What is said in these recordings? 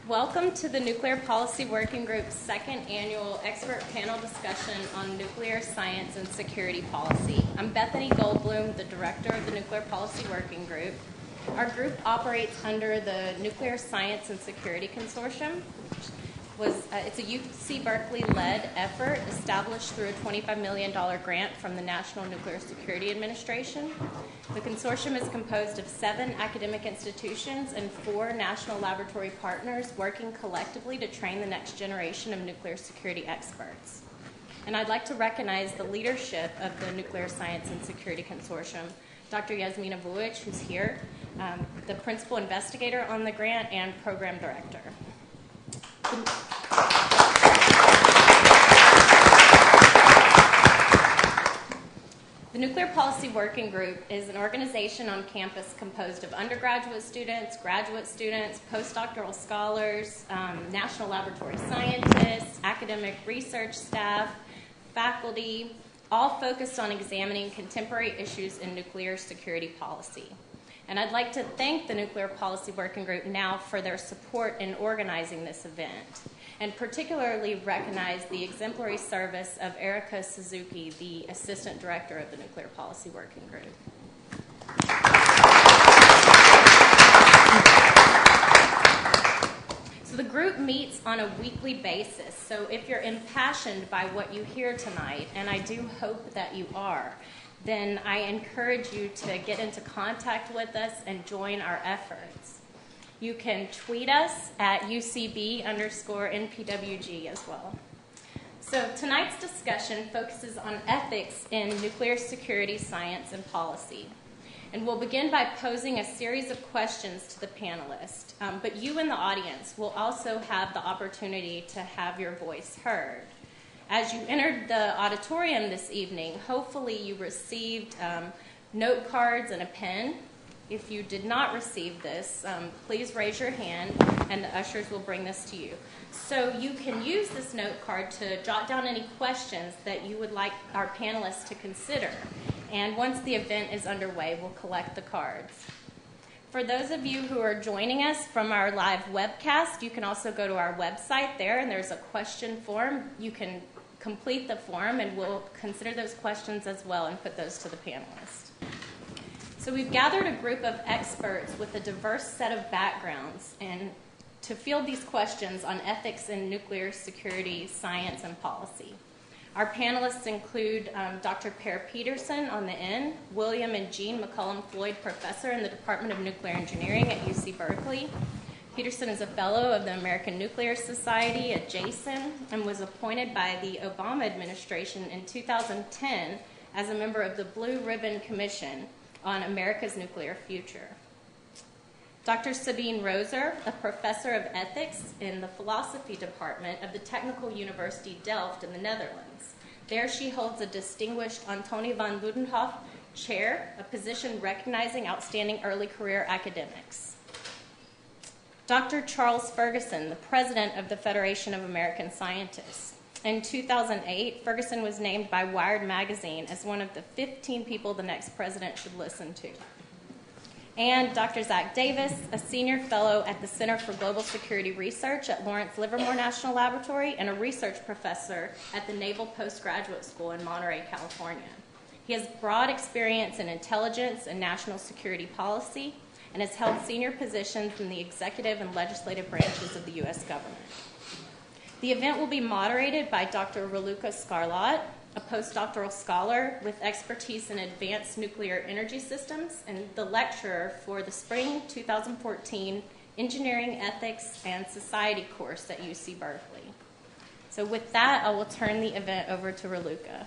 Welcome to the Nuclear Policy Working Group's second annual expert panel discussion on nuclear science and security policy. I'm Bethany Goldblum, the director of the Nuclear Policy Working Group. Our group operates under the Nuclear Science and Security Consortium. It's a UC Berkeley-led effort established through a $25 million grant from the National Nuclear Security Administration. The consortium is composed of 7 academic institutions and 4 national laboratory partners working collectively to train the next generation of nuclear security experts. And I'd like to recognize the leadership of the Nuclear Science and Security Consortium, Dr. Yasmina Vujic, who's here, the principal investigator on the grant and program director. The Nuclear Policy Working Group is an organization on campus composed of undergraduate students, graduate students, postdoctoral scholars, national laboratory scientists, academic research staff, faculty, all focused on examining contemporary issues in nuclear security policy. And I'd like to thank the Nuclear Policy Working Group now for their support in organizing this event, and particularly recognize the exemplary service of Erica Suzuki, the Assistant Director of the Nuclear Policy Working Group. So the group meets on a weekly basis, so if you're impassioned by what you hear tonight, and I do hope that you are, then I encourage you to get into contact with us and join our efforts. You can tweet us at UCB_NPWG as well. So tonight's discussion focuses on ethics in nuclear security science and policy. And we'll begin by posing a series of questions to the panelists. But you in the audience will also have the opportunity to have your voice heard. As you entered the auditorium this evening, hopefully you received note cards and a pen. If you did not receive this, please raise your hand and the ushers will bring this to you. So you can use this note card to jot down any questions that you would like our panelists to consider. And once the event is underway, we'll collect the cards. For those of you who are joining us from our live webcast, you can also go to our website there, and there's a question form. You can complete the form, and we'll consider those questions as well and put those to the panelists. So we've gathered a group of experts with a diverse set of backgrounds and to field these questions on ethics in nuclear security, science, and policy. Our panelists include Dr. Per Peterson on the end, William and Jean McCullum Floyd Professor in the Department of Nuclear Engineering at UC Berkeley. Peterson is a fellow of the American Nuclear Society at JASON and was appointed by the Obama administration in 2010 as a member of the Blue Ribbon Commission on America's Nuclear Future. Dr. Sabine Roser, a professor of ethics in the philosophy department of the Technical University Delft in the Netherlands. There she holds a distinguished Antonie van Leeuwenhoek Chair, a position recognizing outstanding early career academics. Dr. Charles Ferguson, the president of the Federation of American Scientists. In 2008, Ferguson was named by Wired magazine as one of the 15 people the next president should listen to. And Dr. Zach Davis, a senior fellow at the Center for Global Security Research at Lawrence Livermore National Laboratory and a research professor at the Naval Postgraduate School in Monterey, California. He has broad experience in intelligence and national security policy and has held senior positions in the executive and legislative branches of the U.S. government. The event will be moderated by Dr. Raluca Scarlett, a postdoctoral scholar with expertise in advanced nuclear energy systems and the lecturer for the spring 2014 Engineering, Ethics, and Society course at UC Berkeley. So with that, I will turn the event over to Raluca.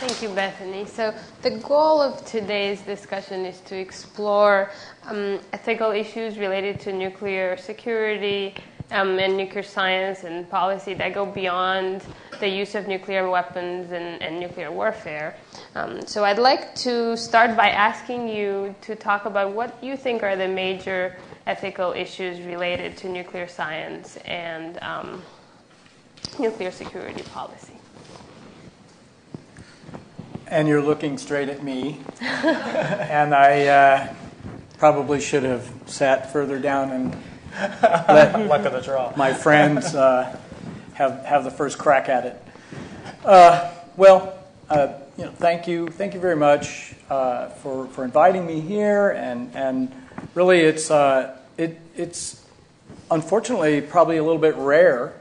Thank you, Bethany. So the goal of today's discussion is to explore ethical issues related to nuclear security and nuclear science and policy that go beyond the use of nuclear weapons and nuclear warfare. So I'd like to start by asking you to talk about what you think are the major ethical issues related to nuclear science and nuclear security policy. And you're looking straight at me. And I probably should have sat further down and let Luck of the draw. my friends have the first crack at it. Thank you very much for inviting me here, and really it's unfortunately probably a little bit rare,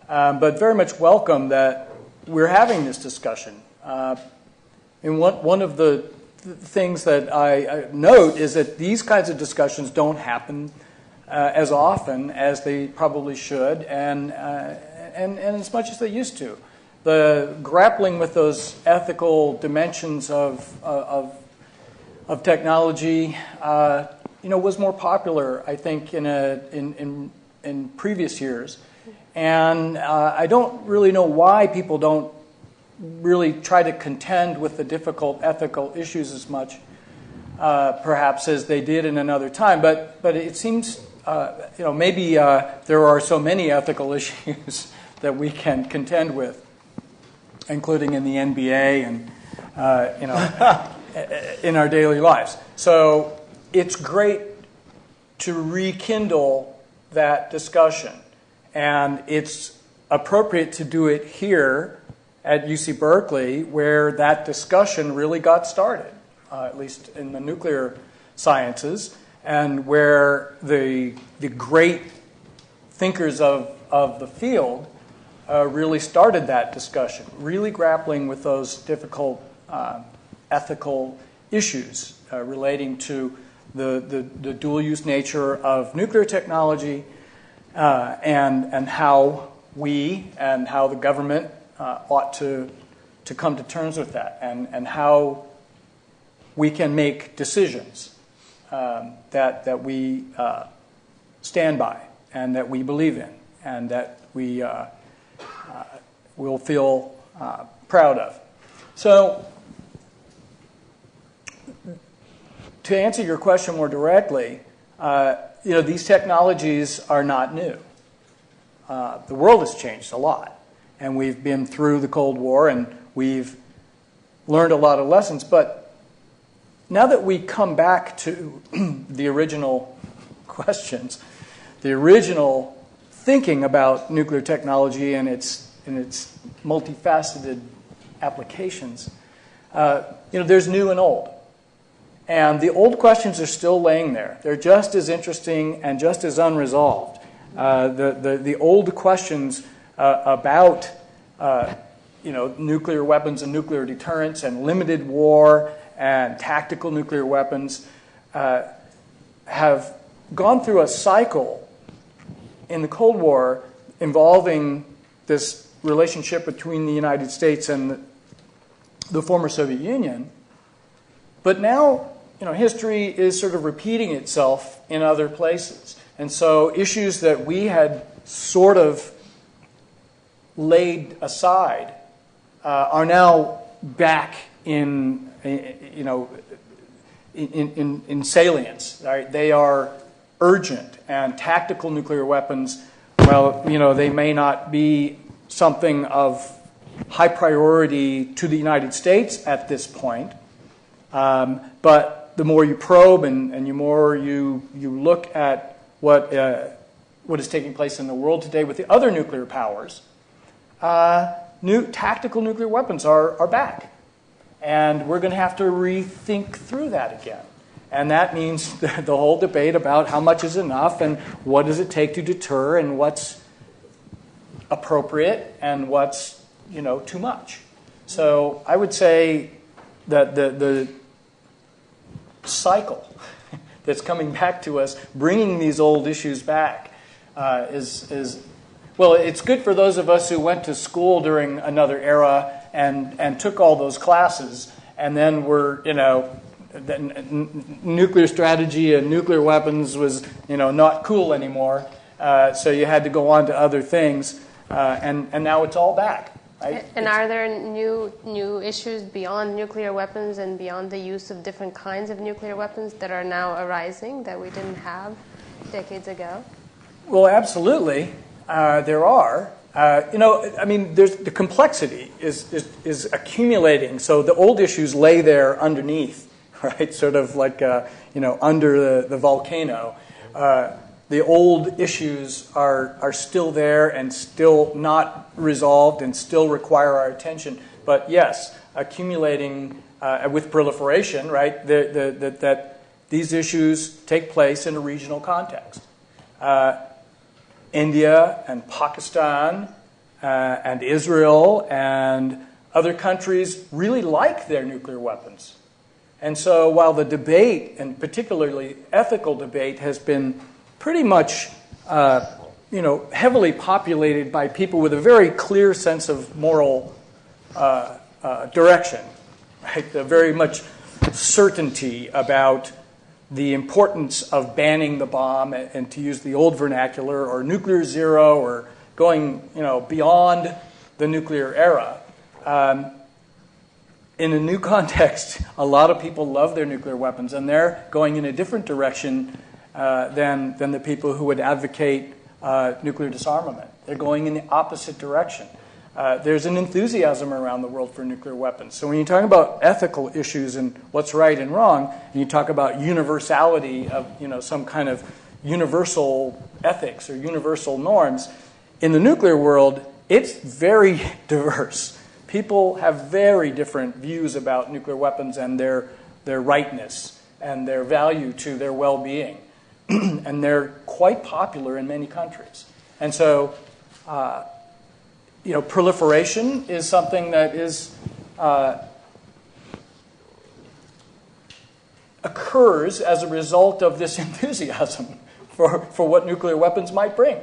but very much welcome that we're having this discussion. And one of the things that I note is that these kinds of discussions don't happen as often as they probably should, and as much as they used to. The grappling with those ethical dimensions of technology, was more popular, I think, in previous years, and I don't really know why people don't really try to contend with the difficult ethical issues as much, perhaps, as they did in another time. But it seems, maybe there are so many ethical issues that we can contend with, including in the NBA and in our daily lives. So it's great to rekindle that discussion, and it's appropriate to do it here at UC Berkeley, where that discussion really got started, at least in the nuclear sciences, and where the great thinkers of the field really started that discussion, really grappling with those difficult ethical issues relating to the dual-use nature of nuclear technology, and how we and how the government ought to come to terms with that, and how we can make decisions that we stand by and that we believe in and that we will feel proud of. So, to answer your question more directly, these technologies are not new. The world has changed a lot. And we've been through the Cold War, and we've learned a lot of lessons. But now that we come back to the original questions, the original thinking about nuclear technology and its multifaceted applications, there's new and old. And the old questions are still laying there. They're just as interesting and just as unresolved. The old questions about nuclear weapons and nuclear deterrence and limited war and tactical nuclear weapons have gone through a cycle in the Cold War involving this relationship between the United States and the former Soviet Union. But now, history is sort of repeating itself in other places. And so issues that we had sort of laid aside are now back in salience. Right? They are urgent, and tactical nuclear weapons, they may not be something of high priority to the United States at this point, but the more you probe and the more you look at what is taking place in the world today with the other nuclear powers, new tactical nuclear weapons are back. And we're going to have to rethink through that again. And that means the whole debate about how much is enough and what does it take to deter and what's appropriate and what's, too much. So I would say that the cycle that's coming back to us, bringing these old issues back, is well, it's good for those of us who went to school during another era and took all those classes, and then were, nuclear strategy and nuclear weapons was, not cool anymore. So you had to go on to other things, and now it's all back. Right? And are there new issues beyond nuclear weapons and beyond the use of different kinds of nuclear weapons that are now arising that we didn't have decades ago? Well, absolutely, there are. I mean, the complexity is accumulating. So the old issues lay there underneath, right? Sort of like, under the volcano. The old issues are still there and still not resolved and still require our attention. But yes, accumulating with proliferation, right? That these issues take place in a regional context. India and Pakistan and Israel and other countries really like their nuclear weapons. And so while the debate, and particularly ethical debate, has been pretty much heavily populated by people with a very clear sense of moral direction, right? The very much certainty about the importance of banning the bomb, and to use the old vernacular, or nuclear zero, or going beyond the nuclear era. In a new context, a lot of people love their nuclear weapons, and they're going in a different direction than the people who would advocate nuclear disarmament. They're going in the opposite direction. There's an enthusiasm around the world for nuclear weapons. So when you talk about ethical issues and what's right and wrong, and you talk about universality of some kind of universal ethics or universal norms, in the nuclear world, it's very diverse. People have very different views about nuclear weapons and their rightness and their value to their well-being. And they're quite popular in many countries. And so proliferation is something that occurs as a result of this enthusiasm for what nuclear weapons might bring.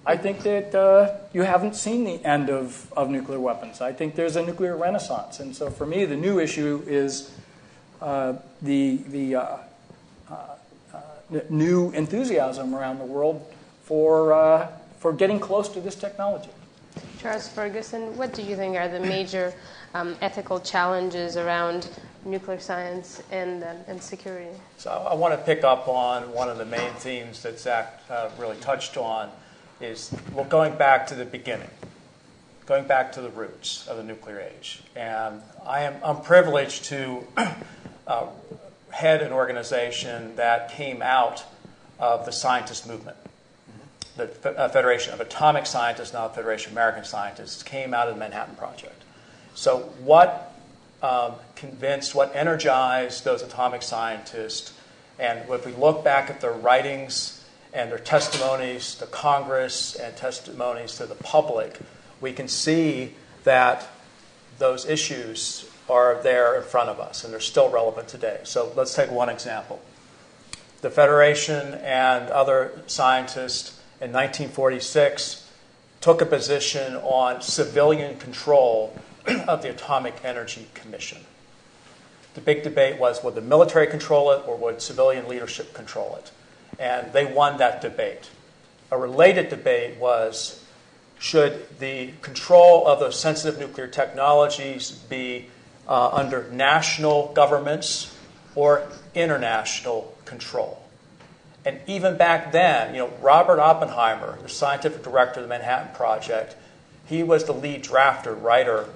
I think that you haven't seen the end of nuclear weapons. I think there's a nuclear renaissance. And so for me, the new issue is the new enthusiasm around the world for getting close to this technology. Charles Ferguson, what do you think are the major ethical challenges around nuclear science and security? So I want to pick up on one of the main themes that Zach really touched on, is going back to the beginning, going back to the roots of the nuclear age. And I'm privileged to head an organization that came out of the scientist movement. The Federation of Atomic Scientists, now the Federation of American Scientists, came out of the Manhattan Project. So what what energized those atomic scientists, and if we look back at their writings and their testimonies to Congress and testimonies to the public, we can see that those issues are there in front of us, and they're still relevant today. So let's take one example. The Federation and other scientists in 1946 took a position on civilian control of the Atomic Energy Commission. The big debate was, would the military control it or would civilian leadership control it? And they won that debate. A related debate was, should the control of those sensitive nuclear technologies be under national governments or international control? And even back then, Robert Oppenheimer, the scientific director of the Manhattan Project, he was the lead drafter, writer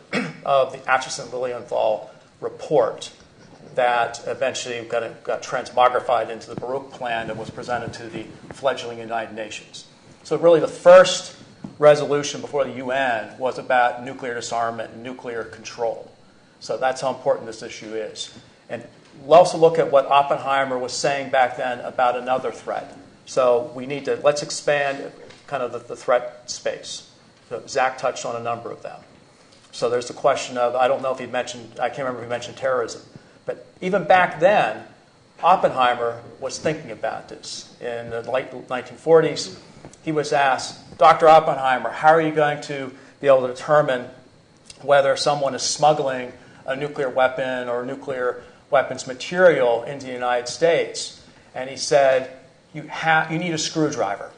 of the Acheson-Lilienthal report that eventually got transmogrified into the Baruch Plan that was presented to the fledgling United Nations. So really the first resolution before the UN was about nuclear disarmament and nuclear control. So that's how important this issue is. And we'll also look at what Oppenheimer was saying back then about another threat. So let's expand kind of the threat space. So Zach touched on a number of them. So there's the question of, I can't remember if he mentioned terrorism. But even back then, Oppenheimer was thinking about this. In the late 1940s, he was asked, Dr. Oppenheimer, how are you going to be able to determine whether someone is smuggling a nuclear weapon or nuclear weapons material into the United States? And he said, you need a screwdriver.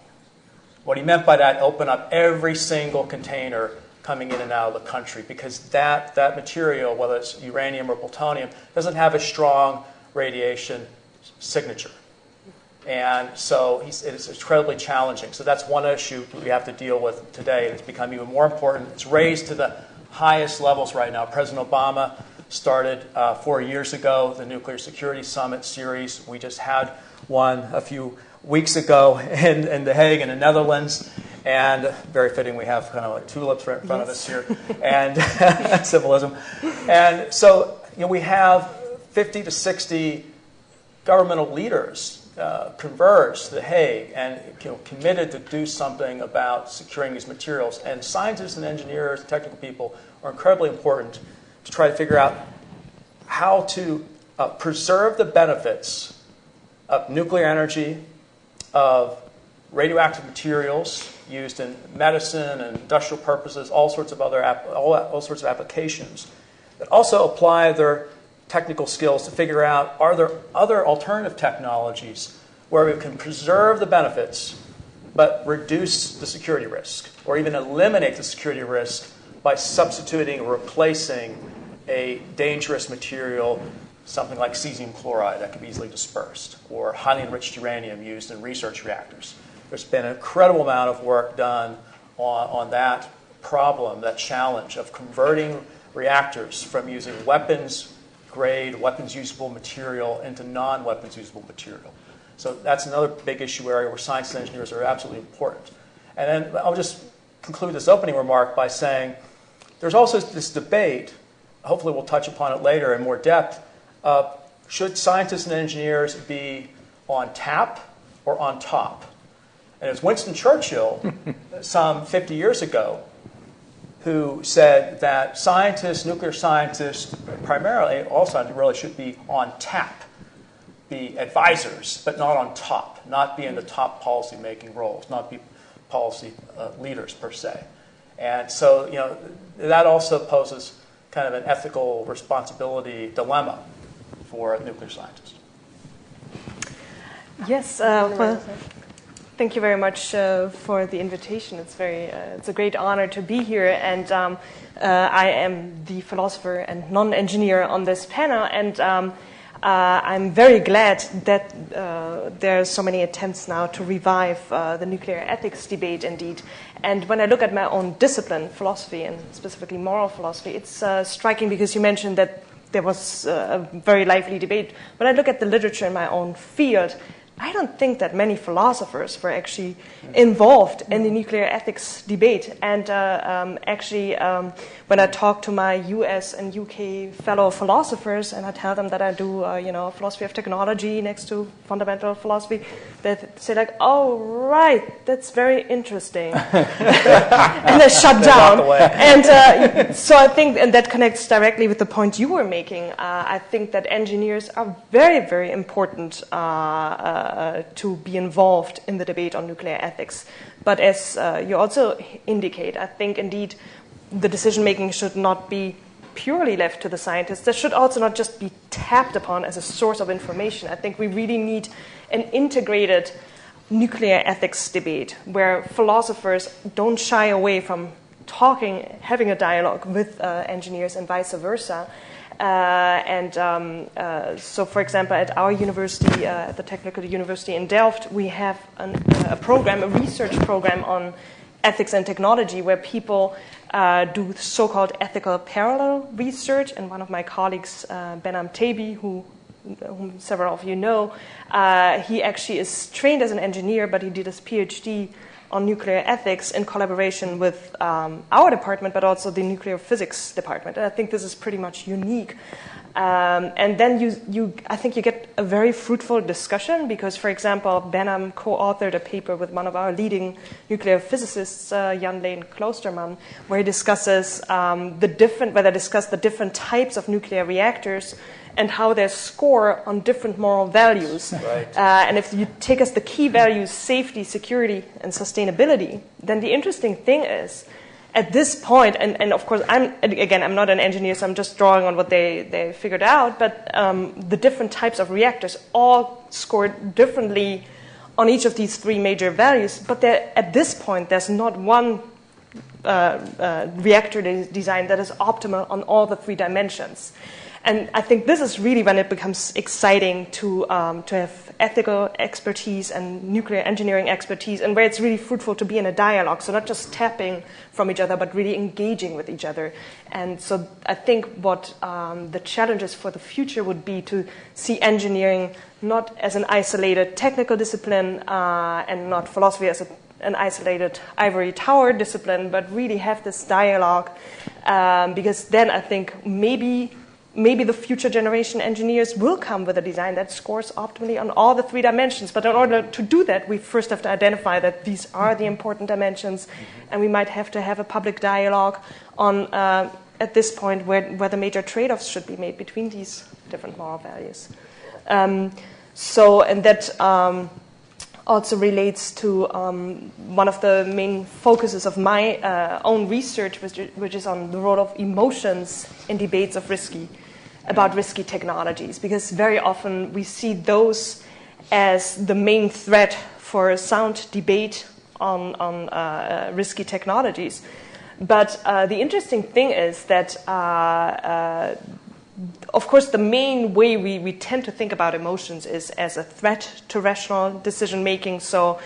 What he meant by that, open up every single container coming in and out of the country, because that material, whether it's uranium or plutonium, doesn't have a strong radiation signature. And so it's incredibly challenging. So that's one issue we have to deal with today. It's become even more important. It's raised to the highest levels right now. President Obama started 4 years ago the Nuclear Security Summit series. We just had one a few weeks ago in The Hague in the Netherlands. And very fitting, we have kind of like tulips right in front of us here, and symbolism. And so we have 50 to 60 governmental leaders converged to The Hague and committed to do something about securing these materials. And scientists and engineers, technical people, are incredibly important to try to figure out how to preserve the benefits of nuclear energy, of radioactive materials used in medicine and industrial purposes, all sorts of applications, but also apply their technical skills to figure out, are there other alternative technologies where we can preserve the benefits but reduce the security risk, or even eliminate the security risk by substituting or replacing a dangerous material, something like cesium chloride that can be easily dispersed, or highly enriched uranium used in research reactors. There's been an incredible amount of work done on that problem, that challenge of converting reactors from using weapons-grade, weapons-usable material into non-weapons-usable material. So that's another big issue area where science and engineers are absolutely important. And then I'll just conclude this opening remark by saying there's also this debate, hopefully we'll touch upon it later in more depth, of should scientists and engineers be on tap or on top? And it was Winston Churchill, some 50 years ago, who said that scientists, nuclear scientists, primarily, also really should be on tap, be advisors, but not on top, not be in the top policy-making roles, not be policy leaders per se. And so, that also poses kind of an ethical responsibility dilemma for nuclear scientists. Yes, well, thank you very much for the invitation. It's a great honor to be here, and I am the philosopher and non-engineer on this panel, and I'm very glad that there are so many attempts now to revive the nuclear ethics debate, indeed. And when I look at my own discipline, philosophy, and specifically moral philosophy, it's striking because you mentioned that there was a very lively debate. When I look at the literature in my own field, I don't think that many philosophers were actually involved in the nuclear ethics debate. And when I talk to my US and UK fellow philosophers and I tell them that I do, philosophy of technology next to fundamental philosophy, they say like, oh, right, that's very interesting. And they shut down. And so I think, and that connects directly with the point you were making, I think that engineers are very, very important to be involved in the debate on nuclear ethics. But as you also indicate, I think indeed the decision-making should not be purely left to the scientists. That should also not just be tapped upon as a source of information. I think we really need an integrated nuclear ethics debate where philosophers don't shy away from talking, having a dialogue with engineers and vice versa. So, for example, at our university, at the Technical University in Delft, we have a program, a research program on ethics and technology where people do so-called ethical parallel research. And one of my colleagues, Behnam Taby, whom several of you know, he actually is trained as an engineer, but he did his PhD on nuclear ethics in collaboration with our department, but also the nuclear physics department. And I think this is pretty much unique. And then I think you get a very fruitful discussion because, for example, Behnam co-authored a paper with one of our leading nuclear physicists, Jan Lane Kloosterman, where he discusses the different types of nuclear reactors and how they score on different moral values. Right. And if you take as the key values safety, security, and sustainability, then the interesting thing is, at this point, and of course, I'm not an engineer, so I'm just drawing on what they figured out, but the different types of reactors all scored differently on each of these three major values, but at this point, there's not one reactor design that is optimal on all the 3 dimensions. And I think this is really when it becomes exciting to have ethical expertise and nuclear engineering expertise, and where it's really fruitful to be in a dialogue. So not just tapping from each other, but really engaging with each other. And so I think what the challenges for the future would be to see engineering not as an isolated technical discipline and not philosophy as an isolated ivory tower discipline, but really have this dialogue, because then I think maybe the future generation engineers will come with a design that scores optimally on all the 3 dimensions. But in order to do that, we first have to identify that these are the important dimensions, and we might have to have a public dialogue on, at this point, where the major trade-offs should be made between these different moral values. And that also relates to one of the main focuses of my own research, which is on the role of emotions in debates about risky technologies, because very often we see those as the main threat for a sound debate on risky technologies. But the interesting thing is that of course, the main way we tend to think about emotions is as a threat to rational decision-making. So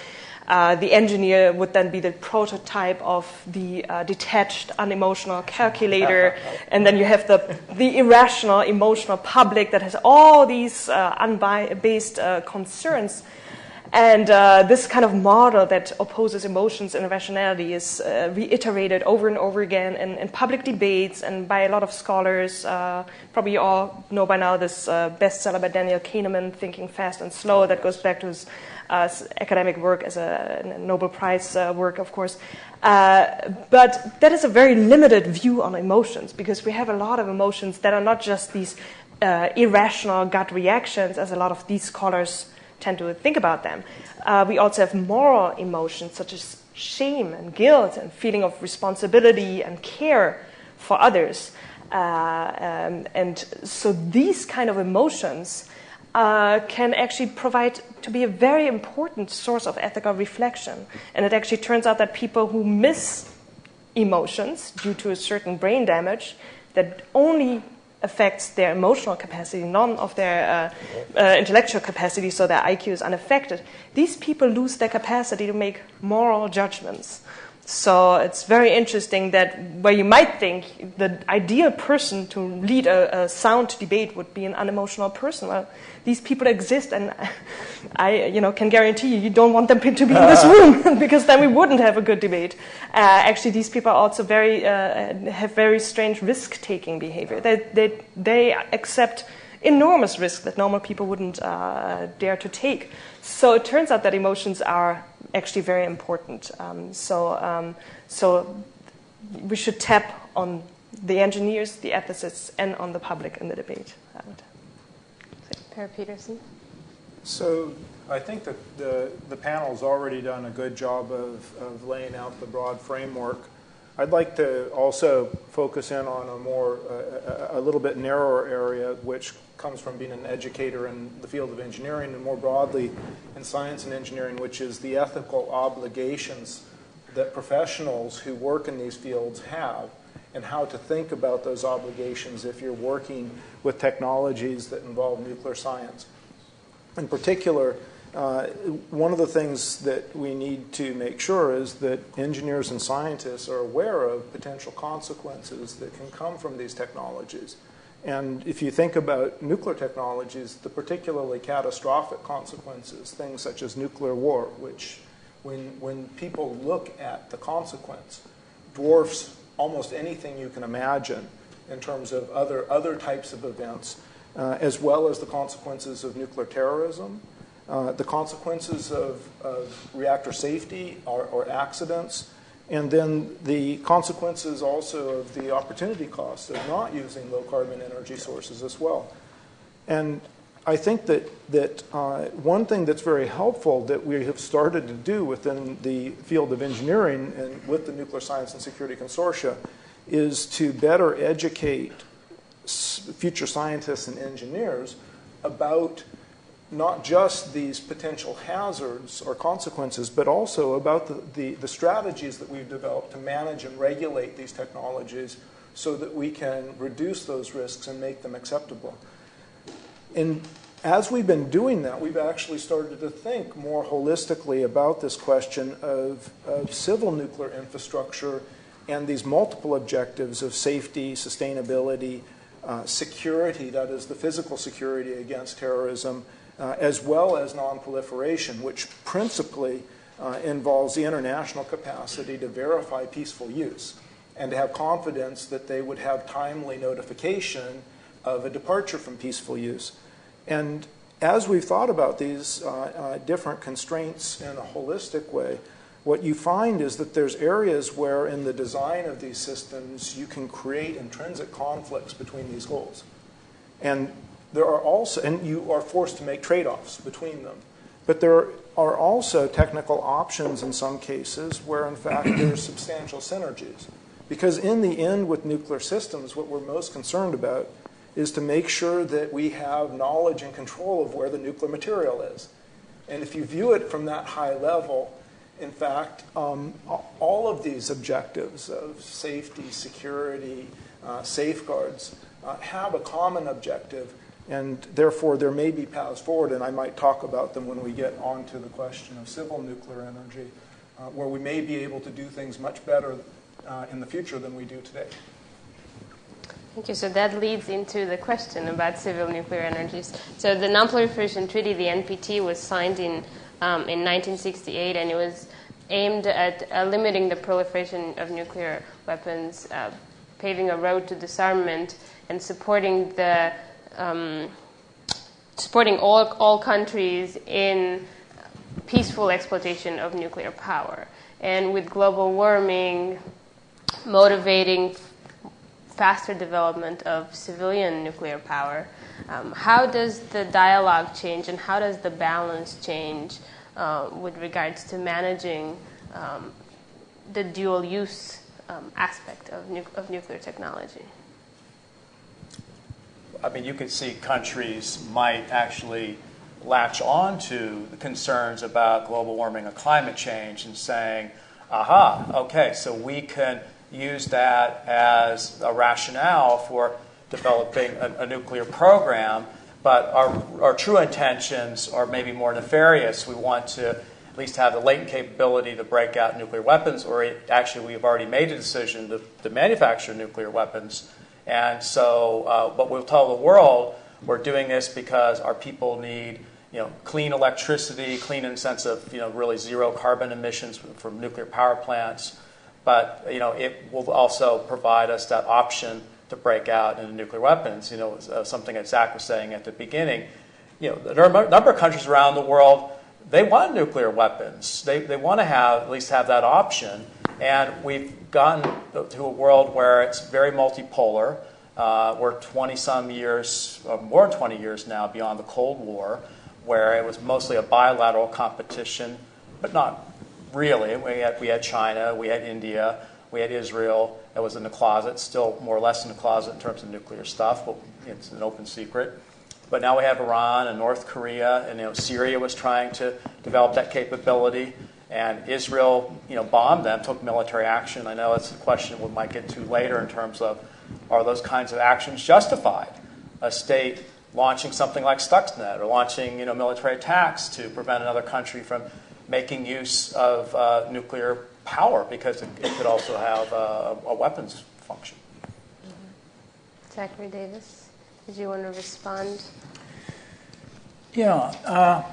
the engineer would then be the prototype of the detached, unemotional calculator. And then you have the irrational, emotional public that has all these unbiased concerns. And this kind of model that opposes emotions and rationality is reiterated over and over again in public debates and by a lot of scholars. Probably you all know by now this bestseller by Daniel Kahneman, Thinking Fast and Slow, that goes back to his academic work as a Nobel Prize work, of course. But that is a very limited view on emotions, because we have a lot of emotions that are not just these irrational gut reactions, as a lot of these scholars tend to think about them. We also have moral emotions such as shame and guilt and feeling of responsibility and care for others. And so these kind of emotions can actually provide to be a very important source of ethical reflection. And it actually turns out that people who miss emotions due to a certain brain damage that only affects their emotional capacity, none of their intellectual capacity, so their IQ is unaffected, these people lose their capacity to make moral judgments. So it's very interesting that where you might think the ideal person to lead a sound debate would be an unemotional person, well, these people exist, and I can guarantee you don't want them to be in this room, because then we wouldn't have a good debate. Actually, these people are also have very strange risk-taking behavior. They accept enormous risk that normal people wouldn't dare to take. So it turns out that emotions are actually very important. So we should tap on the engineers, the ethicists, and on the public in the debate, I would say. Per Peterson? So I think that the panel's already done a good job of laying out the broad framework. I'd like to also focus in on a little bit narrower area, which comes from being an educator in the field of engineering and more broadly in science and engineering, which is the ethical obligations that professionals who work in these fields have, and how to think about those obligations if you're working with technologies that involve nuclear science. In particular, one of the things that we need to make sure is that engineers and scientists are aware of potential consequences that can come from these technologies. And if you think about nuclear technologies, the particularly catastrophic consequences, things such as nuclear war, which when people look at the consequence, dwarfs almost anything you can imagine in terms of other types of events, as well as the consequences of nuclear terrorism, the consequences of reactor safety or accidents, and then the consequences also of the opportunity cost of not using low-carbon energy sources as well. And I think that one thing that's very helpful that we have started to do within the field of engineering and with the Nuclear Science and Security Consortia is to better educate future scientists and engineers about not just these potential hazards or consequences, but also about the strategies that we've developed to manage and regulate these technologies so that we can reduce those risks and make them acceptable. And as we've been doing that, we've actually started to think more holistically about this question of civil nuclear infrastructure and these multiple objectives of safety, sustainability, security, that is the physical security against terrorism, as well as non-proliferation, which principally involves the international capacity to verify peaceful use and to have confidence that they would have timely notification of a departure from peaceful use. And as we've thought about these different constraints in a holistic way, what you find is that there's areas where in the design of these systems you can create intrinsic conflicts between these goals. And there are also, and you are forced to make trade-offs between them. But there are also technical options in some cases where in fact there's substantial synergies. Because in the end with nuclear systems, what we're most concerned about is to make sure that we have knowledge and control of where the nuclear material is. And if you view it from that high level, in fact, all of these objectives of safety, security, safeguards have a common objective, and therefore there may be paths forward, and I might talk about them when we get onto the question of civil nuclear energy, where we may be able to do things much better in the future than we do today. Thank you. So that leads into the question about civil nuclear energies. So the Non-Proliferation Treaty, the NPT, was signed in 1968, and it was aimed at limiting the proliferation of nuclear weapons, paving a road to disarmament, and supporting the supporting all countries in peaceful exploitation of nuclear power. And with global warming motivating faster development of civilian nuclear power, how does the dialogue change and how does the balance change with regards to managing the dual use aspect of nuclear technology? I mean, you could see countries might actually latch on to the concerns about global warming and climate change and saying, aha, okay, so we can use that as a rationale for developing a nuclear program, but our true intentions are maybe more nefarious. We want to at least have the latent capability to break out nuclear weapons, or actually we've already made a decision to manufacture nuclear weapons. And so, but we'll tell the world we're doing this because our people need, clean electricity, clean in the sense of, really zero carbon emissions from nuclear power plants. But, it will also provide us that option to break out into nuclear weapons. Something that Zach was saying at the beginning. There are a number of countries around the world, they want nuclear weapons. They want to at least have that option. And we've gotten to a world where it's very multipolar. We're 20-some years, or more than 20 years now, beyond the Cold War, where it was mostly a bilateral competition, but not really. We had China, we had India, we had Israel. That was in the closet, still more or less in the closet in terms of nuclear stuff, but it's an open secret. But now we have Iran and North Korea, and Syria was trying to develop that capability. And Israel, bombed them, took military action. I know it's a question we might get to later in terms of, are those kinds of actions justified? A state launching something like Stuxnet or launching, military attacks to prevent another country from making use of nuclear power because it could also have a weapons function. Mm-hmm. Zachary Davis, did you want to respond? Yeah.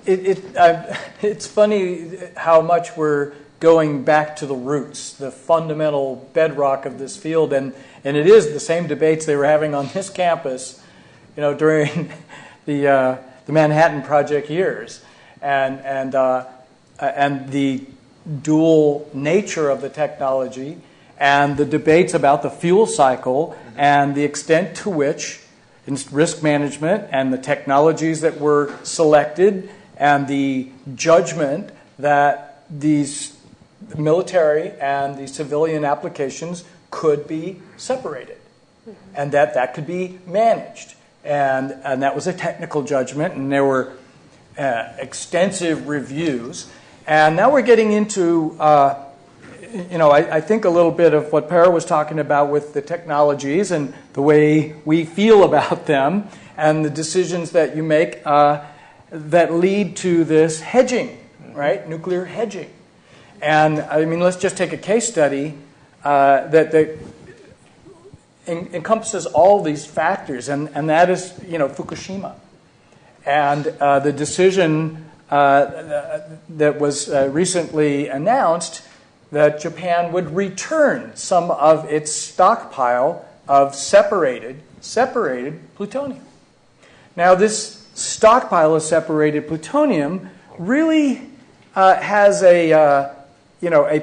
It's funny how much we're going back to the roots, the fundamental bedrock of this field, and it is the same debates they were having on this campus, during the Manhattan Project years, and the dual nature of the technology, and the debates about the fuel cycle, and the extent to which risk management and the technologies that were selected, and the judgment that these military and the civilian applications could be separated, and that could be managed. and that was a technical judgment, and there were extensive reviews. And now we're getting into, I think a little bit of what Per was talking about with the technologies and the way we feel about them and the decisions that you make that lead to this hedging, right? Nuclear hedging. And I mean, let's just take a case study that encompasses all these factors, and that is, Fukushima. And the decision that was recently announced that Japan would return some of its stockpile of separated plutonium. Now, this stockpile of separated plutonium really has a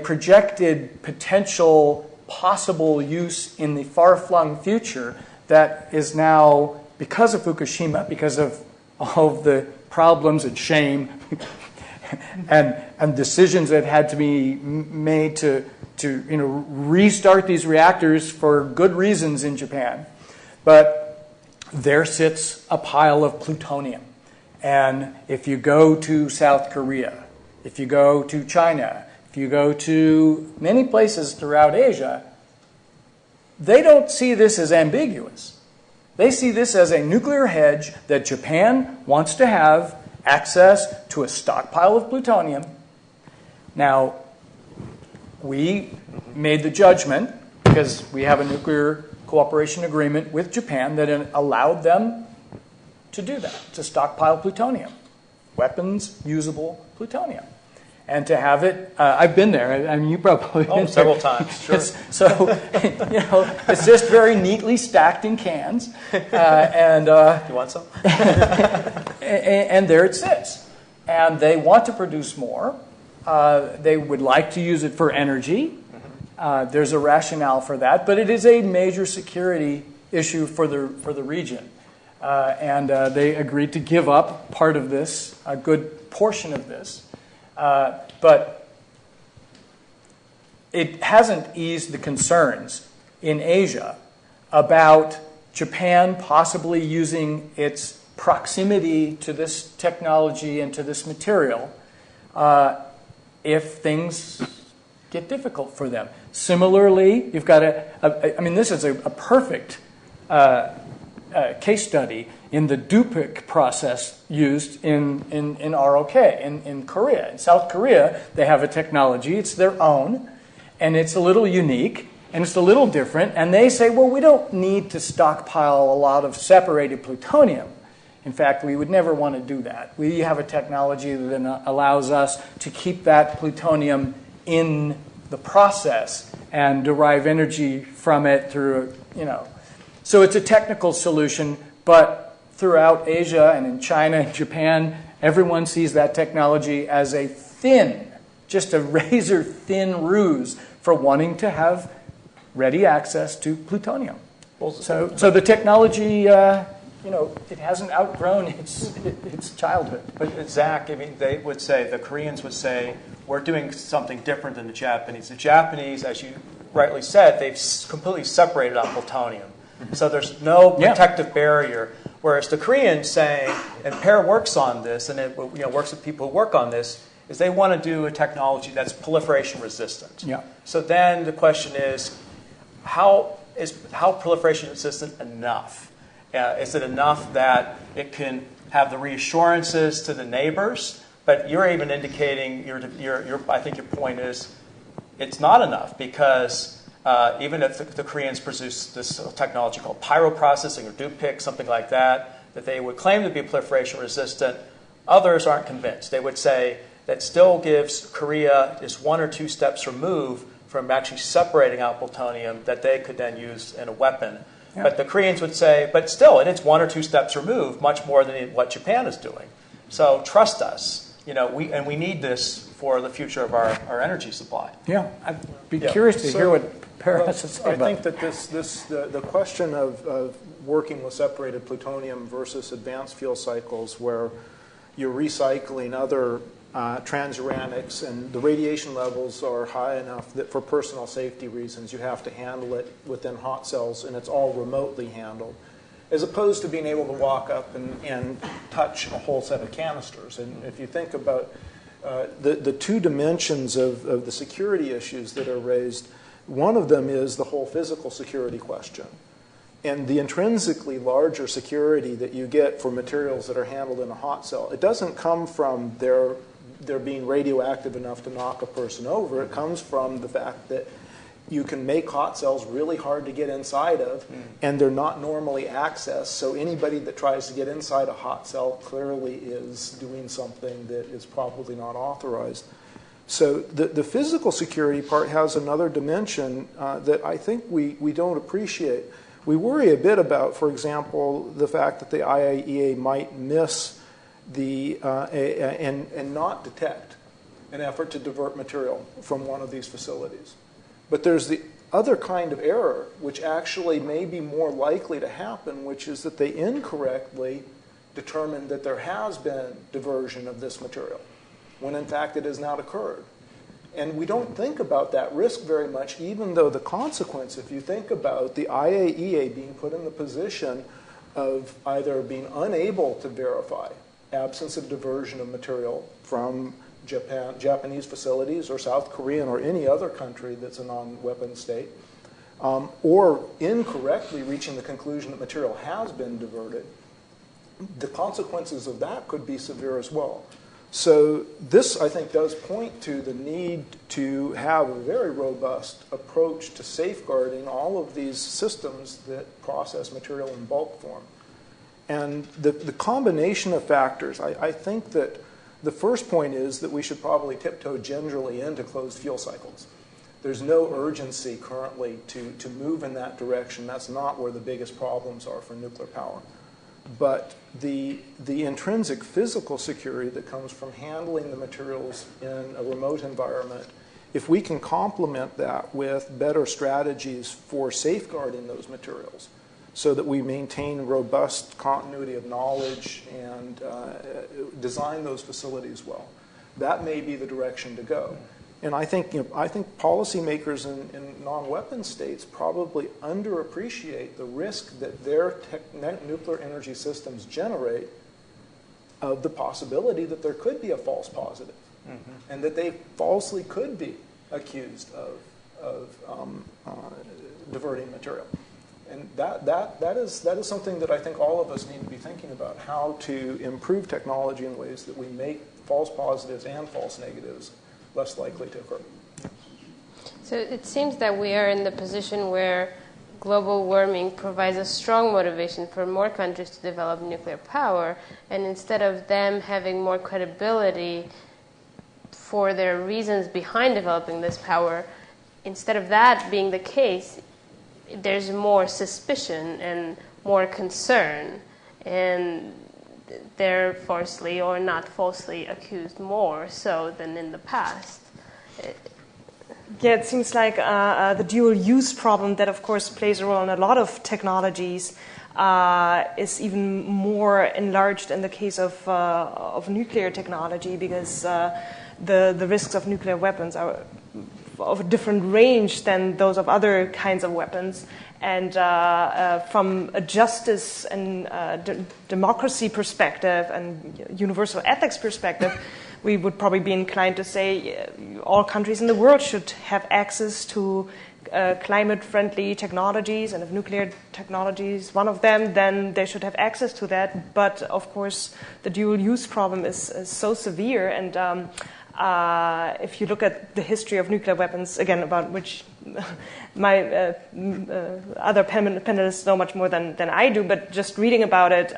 projected potential possible use in the far-flung future that is now, because of Fukushima, because of all of the problems and shame and decisions that had to be made to restart these reactors for good reasons in Japan. But there sits a pile of plutonium. And if you go to South Korea, if you go to China, if you go to many places throughout Asia, they don't see this as ambiguous. They see this as a nuclear hedge that Japan wants to have access to a stockpile of plutonium. Now, we made the judgment, because we have a nuclear cooperation agreement with Japan, that allowed them to do that, to stockpile plutonium, weapons usable plutonium. And to have it, I've been there. I mean, you probably been several there. times. Sure. It's just very neatly stacked in cans, and You want some? and there it sits. And they want to produce more. They would like to use it for energy. There's a rationale for that, but it is a major security issue for the region. And they agreed to give up part of this, a good portion of this. But it hasn't eased the concerns in Asia about Japan possibly using its proximity to this technology and to this material if things get difficult for them. Similarly, you've got this is a perfect case study in the DUPIC process used in ROK in Korea. In South Korea, they have a technology. It's their own, and it's a little unique, and it's a little different. And they say, well, we don't need to stockpile a lot of separated plutonium. In fact, we would never want to do that. We have a technology that allows us to keep that plutonium in the process and derive energy from it through, So it's a technical solution, but throughout Asia and in China and Japan, everyone sees that technology as just a razor-thin ruse for wanting to have ready access to plutonium. So the technology, it hasn't outgrown its childhood. But Zach, they would say, the Koreans would say, we're doing something different than the Japanese. The Japanese, as you rightly said, they've completely separated out plutonium. So there's no protective barrier. Whereas the Koreans saying, and Per works on this, and it works with people who work on this, is they want to do a technology that's proliferation resistant. Yeah. So then the question is how proliferation resistant enough? Is it enough that it can have the reassurances to the neighbors? But you're even indicating I think your point is it's not enough, because even if the Koreans produce this technology called pyroprocessing or DUPIC, something like that they would claim to be proliferation resistant, others aren't convinced. They would say that still gives Korea is one or two steps removed from actually separating out plutonium that they could then use in a weapon. Yeah. But the Koreans would say, but still, it's one or two steps removed, much more than what Japan is doing. So trust us. We need this for the future of our energy supply. Yeah, I'd be curious to hear what Per has to say about I think that the question of working with separated plutonium versus advanced fuel cycles, where you're recycling other transuranics and the radiation levels are high enough that for personal safety reasons you have to handle it within hot cells, and it's all remotely handled. as opposed to being able to walk up and touch a whole set of canisters. And if you think about the two dimensions of the security issues that are raised, one of them is the whole physical security question. And the intrinsically larger security that you get for materials that are handled in a hot cell, it doesn't come from their being radioactive enough to knock a person over. It comes from the fact that you can make hot cells really hard to get inside of, and they're not normally accessed. So anybody that tries to get inside a hot cell clearly is doing something that is probably not authorized. So the physical security part has another dimension that I think we don't appreciate. We worry a bit about, for example, the fact that the IAEA might miss and not detect an effort to divert material from one of these facilities. But there's the other kind of error, which actually may be more likely to happen, which is that they incorrectly determine that there has been diversion of this material, when in fact it has not occurred. And we don't think about that risk very much, even though the consequence, if you think about the IAEA being put in the position of either being unable to verify absence of diversion of material from Japanese facilities or South Korean or any other country that's a non-weapon state, or incorrectly reaching the conclusion that material has been diverted, the consequences of that could be severe as well. So this, I think, does point to the need to have a very robust approach to safeguarding all of these systems that process material in bulk form. And the combination of factors, I think that the first point is that we should probably tiptoe gingerly into closed fuel cycles. There's no urgency currently to move in that direction. That's not where the biggest problems are for nuclear power. But the intrinsic physical security that comes from handling the materials in a remote environment, if we can complement that with better strategies for safeguarding those materials so that we maintain robust continuity of knowledge and design those facilities well, that may be the direction to go. And I think policymakers in non-weapon states probably underappreciate the risk that their nuclear energy systems generate of the possibility that there could be a false positive, and that they falsely could be accused of diverting material. And that is something that I think all of us need to be thinking about, how to improve technology in ways that we make false positives and false negatives less likely to occur. So it seems that we are in the position where global warming provides a strong motivation for more countries to develop nuclear power, and instead of them having more credibility for their reasons behind developing this power, instead of that being the case, there's more suspicion and more concern, and they're falsely or not falsely accused more so than in the past. Yeah, it seems like the dual-use problem that, of course, plays a role in a lot of technologies is even more enlarged in the case of nuclear technology, because the risks of nuclear weapons are of a different range than those of other kinds of weapons. And from a justice and democracy perspective and universal ethics perspective, we would probably be inclined to say all countries in the world should have access to climate-friendly technologies, and if nuclear technology is one of them, then they should have access to that. But, of course, the dual-use problem is so severe, and if you look at the history of nuclear weapons, again, about which my other panelists know much more than I do, but just reading about it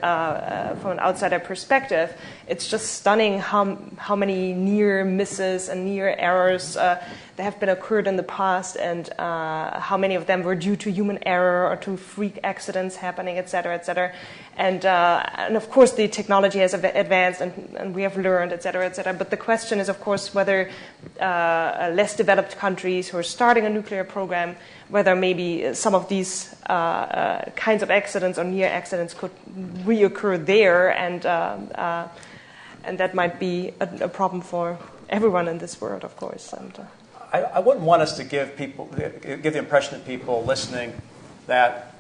from an outsider perspective, it's just stunning how many near misses and near errors that have been occurred in the past, and how many of them were due to human error or to freak accidents happening, et cetera, et cetera. And of course, the technology has advanced, and we have learned, et cetera, et cetera. But the question is, of course, whether less developed countries who are starting a nuclear program, whether maybe some of these kinds of accidents or near accidents could reoccur there, and that might be a problem for everyone in this world, of course. And I wouldn't want us to give the impression to people listening that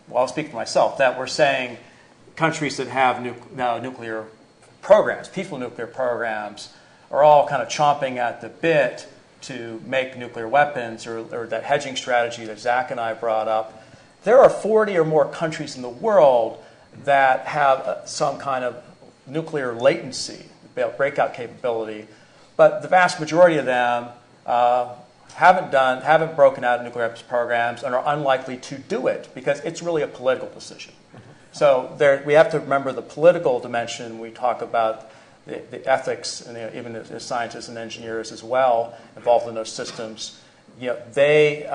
well, I'll speak for myself, that we're saying countries that have nuclear programs, peaceful nuclear programs, are all kind of chomping at the bit to make nuclear weapons, or that hedging strategy that Zach and I brought up. There are 40 or more countries in the world that have some kind of nuclear latency, breakout capability, but the vast majority of them haven't broken out nuclear weapons programs and are unlikely to do it because it's really a political decision. So we have to remember the political dimension. We talk about the ethics, and even the scientists and engineers as well involved in those systems. They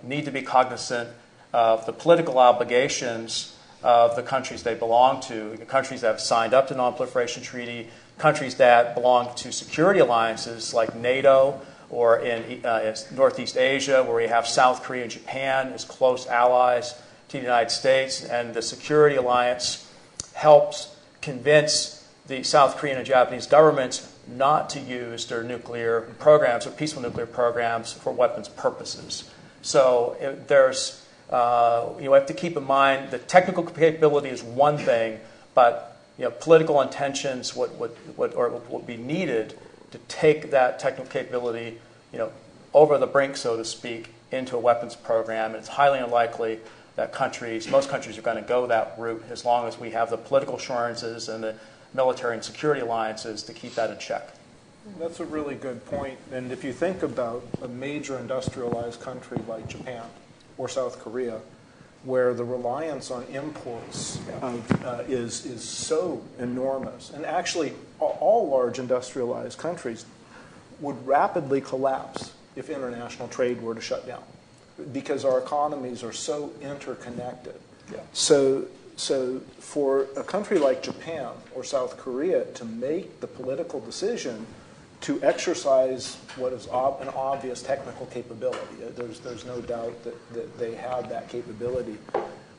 need to be cognizant of the political obligations of the countries they belong to, the countries that have signed up to the Non-Proliferation Treaty, countries that belong to security alliances like NATO, or in Northeast Asia, where we have South Korea and Japan as close allies to the United States, and the security alliance helps convince the South Korean and Japanese governments not to use their nuclear programs or peaceful nuclear programs for weapons purposes. So there's, you have to keep in mind that technical capability is one thing, but political intentions would be needed to take that technical capability, over the brink, so to speak, into a weapons program. And it's highly unlikely that most countries are going to go that route as long as we have the political assurances and the military and security alliances to keep that in check. That's a really good point. And if you think about a major industrialized country like Japan or South Korea, where the reliance on imports is so enormous, and actually all large industrialized countries would rapidly collapse if international trade were to shut down, because our economies are so interconnected. Yeah. So for a country like Japan or South Korea to make the political decision to exercise what is an obvious technical capability, there's no doubt that they have that capability,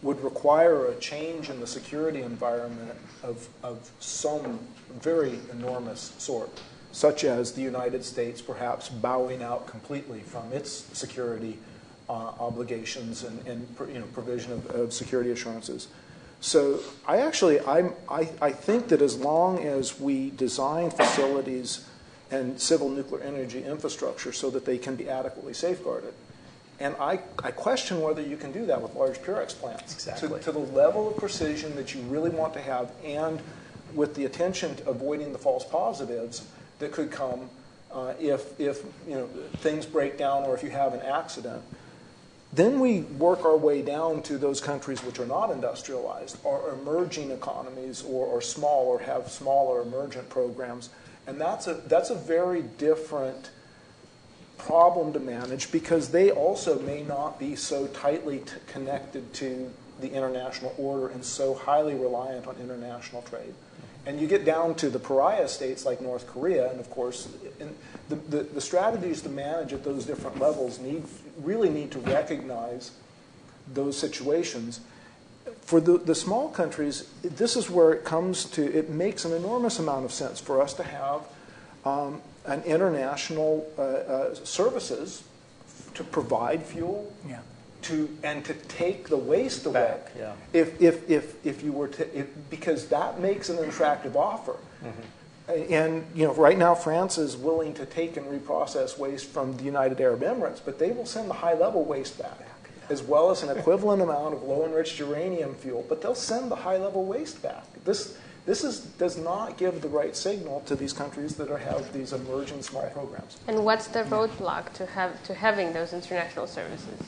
would require a change in the security environment of some very enormous sort, such as the United States perhaps bowing out completely from its security obligations and provision of security assurances. So I think that as long as we design facilities and civil nuclear energy infrastructure so that they can be adequately safeguarded, and I question whether you can do that with large Purex plants. Exactly. To the level of precision that you really want to have, and with the attention to avoiding the false positives that could come if things break down or if you have an accident. Then we work our way down to those countries which are not industrialized, or emerging economies, or small, or have smaller emergent programs. And that's a very different problem to manage, because they also may not be so tightly connected to the international order and so highly reliant on international trade. And you get down to the pariah states like North Korea, and of course, the strategies to manage at those different levels really need to recognize those situations. For the small countries, this is where it makes an enormous amount of sense for us to have an international services to provide fuel, and to take the waste away. Back, yeah. If you were because that makes an attractive offer. Mm-hmm. And right now France is willing to take and reprocess waste from the United Arab Emirates, but they will send the high-level waste back, as well as an equivalent amount of low-enriched uranium fuel. But they'll send the high-level waste back. This does not give the right signal to these countries that have these emerging small programs. And what's the roadblock to having those international services?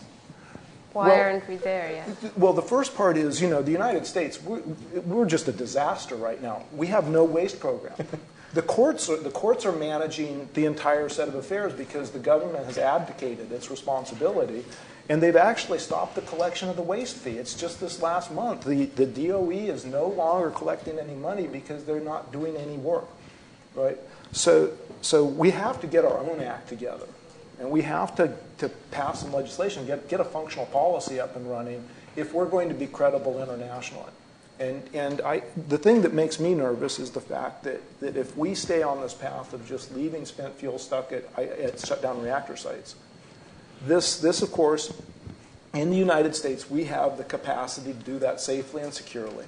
Why aren't we there yet? Well, the first part is, the United States, we're just a disaster right now. We have no waste program. The courts are managing the entire set of affairs because the government has abdicated its responsibility, and they've actually stopped the collection of the waste fee. It's just this last month. The DOE is no longer collecting any money because they're not doing any work, right? So we have to get our own act together. And we have to pass some legislation, get a functional policy up and running if we're going to be credible internationally. And the thing that makes me nervous is the fact that if we stay on this path of just leaving spent fuel stuck at shut down reactor sites, this of course In the United States, we have the capacity to do that safely and securely.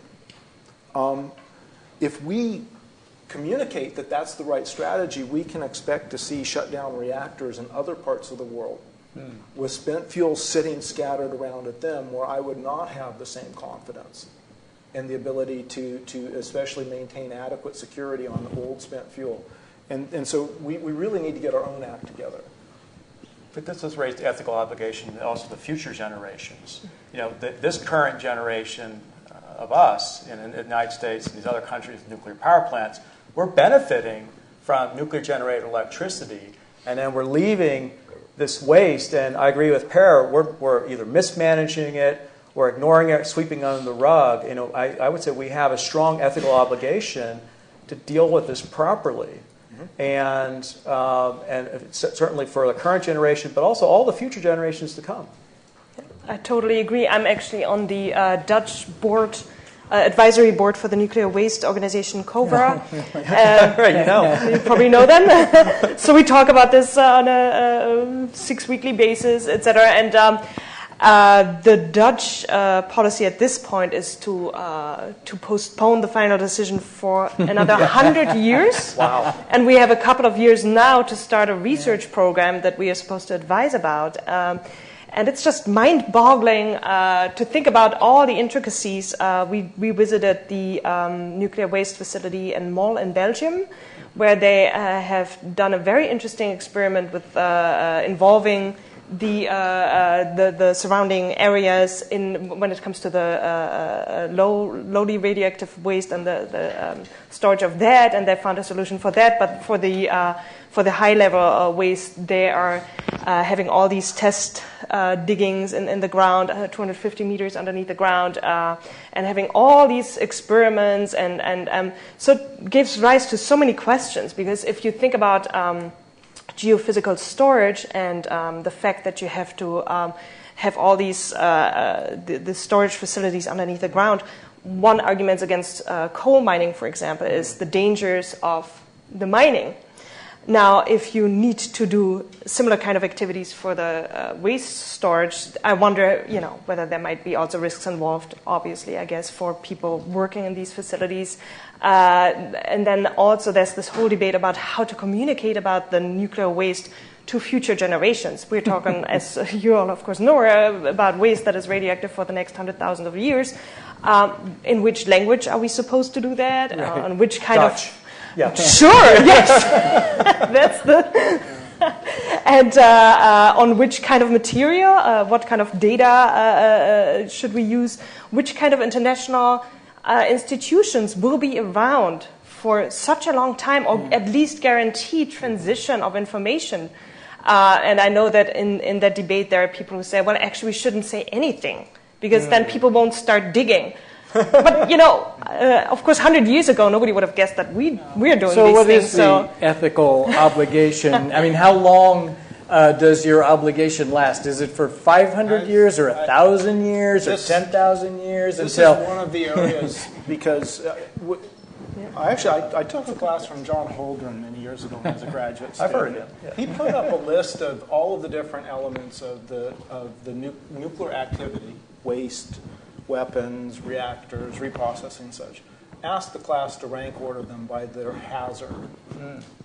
If we communicate that that's the right strategy, we can expect to see shut down reactors in other parts of the world with spent fuel sitting scattered around at them, where I would not have the same confidence in the ability to especially maintain adequate security on old spent fuel. And so we really need to get our own act together. But this has raised the ethical obligation and also the future generations. You know, this current generation of us in the United States and these other countries with nuclear power plants, we're benefiting from nuclear-generated electricity, and then we're leaving this waste. And I agree with Per, we're either mismanaging it or ignoring it, sweeping under the rug. You know, I would say we have a strong ethical obligation to deal with this properly. And certainly for the current generation, but also all the future generations to come. I totally agree. I'm actually on the Dutch board, advisory board for the nuclear waste organization COVRA. You probably know them. So we talk about this on a 6-weekly basis, etc. And the Dutch policy at this point is to postpone the final decision for another 100 years. Wow. And we have a couple of years now to start a research program that we are supposed to advise about. And it's just mind-boggling to think about all the intricacies. We visited the nuclear waste facility in Mol in Belgium, where they have done a very interesting experiment with involving the surrounding areas when it comes to the lowly radioactive waste and the storage of that, and they found a solution for that. But for the high level waste, they are having all these test diggings in the ground, 250 meters underneath the ground, and having all these experiments, and so it gives rise to so many questions, because if you think about geophysical storage and the fact that you have to have all these the storage facilities underneath the ground. One argument against coal mining, for example, is the dangers of the mining. Now, if you need to do similar kind of activities for the waste storage, I wonder, whether there might be also risks involved, obviously, I guess, for people working in these facilities. And then also there's this whole debate about how to communicate about the nuclear waste to future generations. We're talking, as you all, of course, know, about waste that is radioactive for the next 100,000 of years. In which language are we supposed to do that? Right. On which kind Dutch. of... Yeah. Sure, yes. That's the... And on which kind of material, what kind of data should we use, which kind of international institutions will be around for such a long time, or at least guarantee transition of information. And I know that in that debate there are people who say, well, actually we shouldn't say anything, because then people won't start digging. But, of course, 100 years ago, nobody would have guessed that we're doing these things. So what is the ethical obligation? I mean, how long does your obligation last? Is it for 500 years or 1,000 years or 10,000 years? This is one of the areas, because I took a class from John Holdren many years ago as a graduate student. I've heard him. Yeah. He put up a list of all of the different elements of the nuclear activity, waste, weapons, reactors, reprocessing and such. Asked the class to rank order them by their hazard.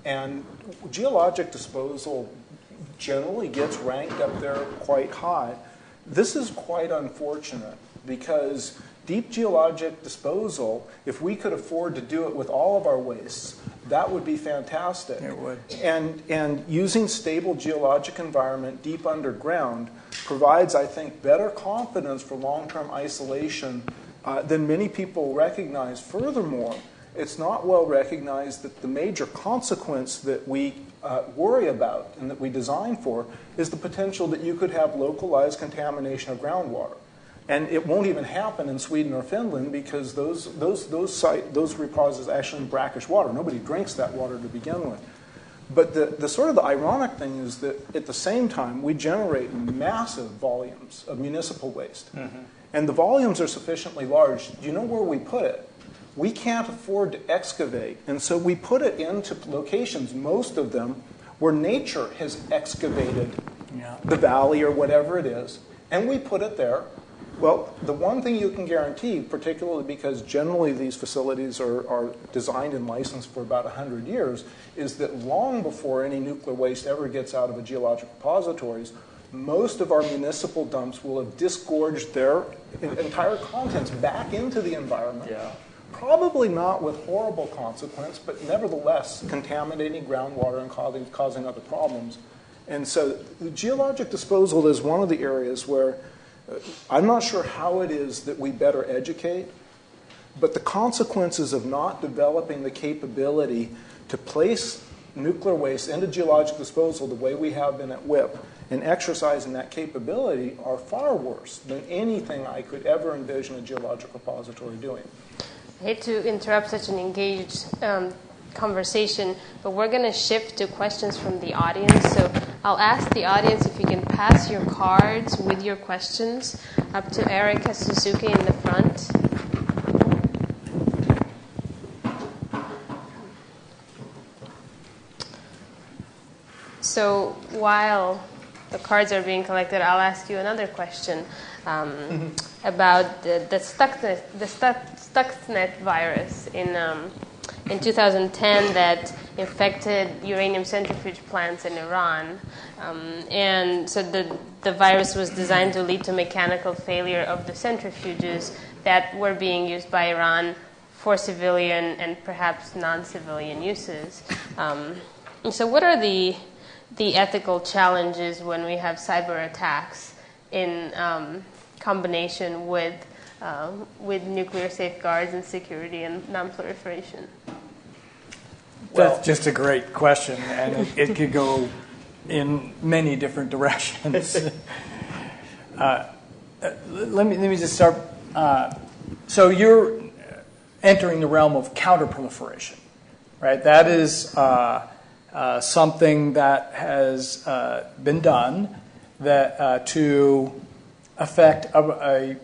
And geologic disposal generally gets ranked up there quite high. This is quite unfortunate, because deep geologic disposal, if we could afford to do it with all of our wastes, that would be fantastic. It would. And using stable geologic environment deep underground provides, I think, better confidence for long-term isolation than many people recognize. Furthermore, it's not well recognized that the major consequence that we worry about and that we design for is the potential that you could have localized contamination of groundwater. And it won't even happen in Sweden or Finland, because those repositories are actually in brackish water. Nobody drinks that water to begin with. But the sort of the ironic thing is that at the same time, we generate massive volumes of municipal waste. And the volumes are sufficiently large. Do you know where we put it? We can't afford to excavate. And so we put it into locations, most of them, where nature has excavated the valley or whatever it is. And we put it there. Well, the one thing you can guarantee, particularly because generally these facilities are designed and licensed for about 100 years, is that long before any nuclear waste ever gets out of a geologic repositories, most of our municipal dumps will have disgorged their entire contents back into the environment. Yeah. Probably not with horrible consequence, but nevertheless contaminating groundwater and causing other problems. And so the geologic disposal is one of the areas where I'm not sure how it is that we better educate, but the consequences of not developing the capability to place nuclear waste into geologic disposal the way we have been at WIPP and exercising that capability are far worse than anything I could ever envision a geologic repository doing. I hate to interrupt such an engaged conversation, but we're going to shift to questions from the audience. So I'll ask the audience if you can pass your cards with your questions up to Erica Suzuki in the front. So while the cards are being collected, I'll ask you another question about the Stuxnet virus in 2010 that infected uranium centrifuge plants in Iran. And so the virus was designed to lead to mechanical failure of the centrifuges that were being used by Iran for civilian and perhaps non-civilian uses. So what are the ethical challenges when we have cyber attacks in combination with nuclear safeguards and security and non-proliferation? That's just a great question, and it could go in many different directions. Let me just start. So you're entering the realm of counterproliferation, right? That is something that has been done that to affect a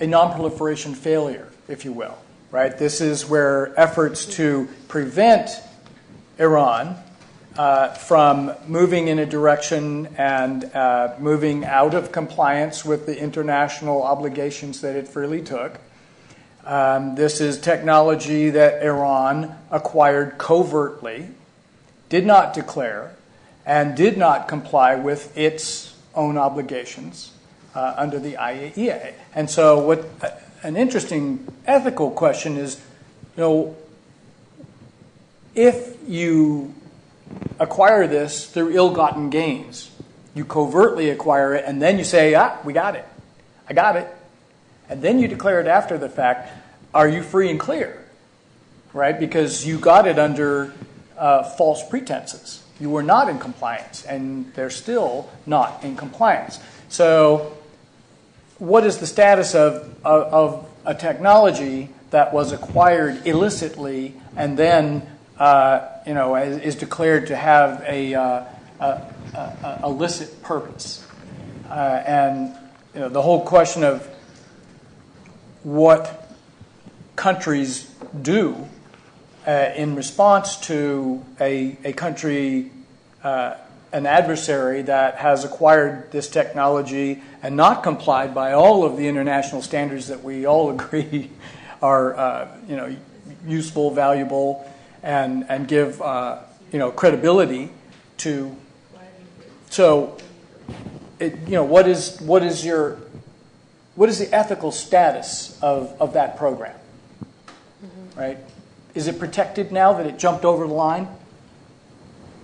non-proliferation failure, if you will, right? This is where efforts to prevent Iran from moving in a direction and moving out of compliance with the international obligations that it freely took. This is technology that Iran acquired covertly, did not declare, and did not comply with its own obligations under the IAEA. And so what an interesting ethical question is, if you acquire this through ill-gotten gains, you covertly acquire it, and then you say, we got it. I got it. And then you declare it after the fact, are you free and clear? Right? Because you got it under false pretenses. You were not in compliance, and they're still not in compliance. So what is the status of a technology that was acquired illicitly and then is declared to have a illicit purpose? And the whole question of what countries do in response to a country, an adversary that has acquired this technology and not complied by all of the international standards that we all agree are useful, valuable, and give credibility to. So, what is the ethical status of that program? Mm-hmm. Right? Is it protected now that it jumped over the line?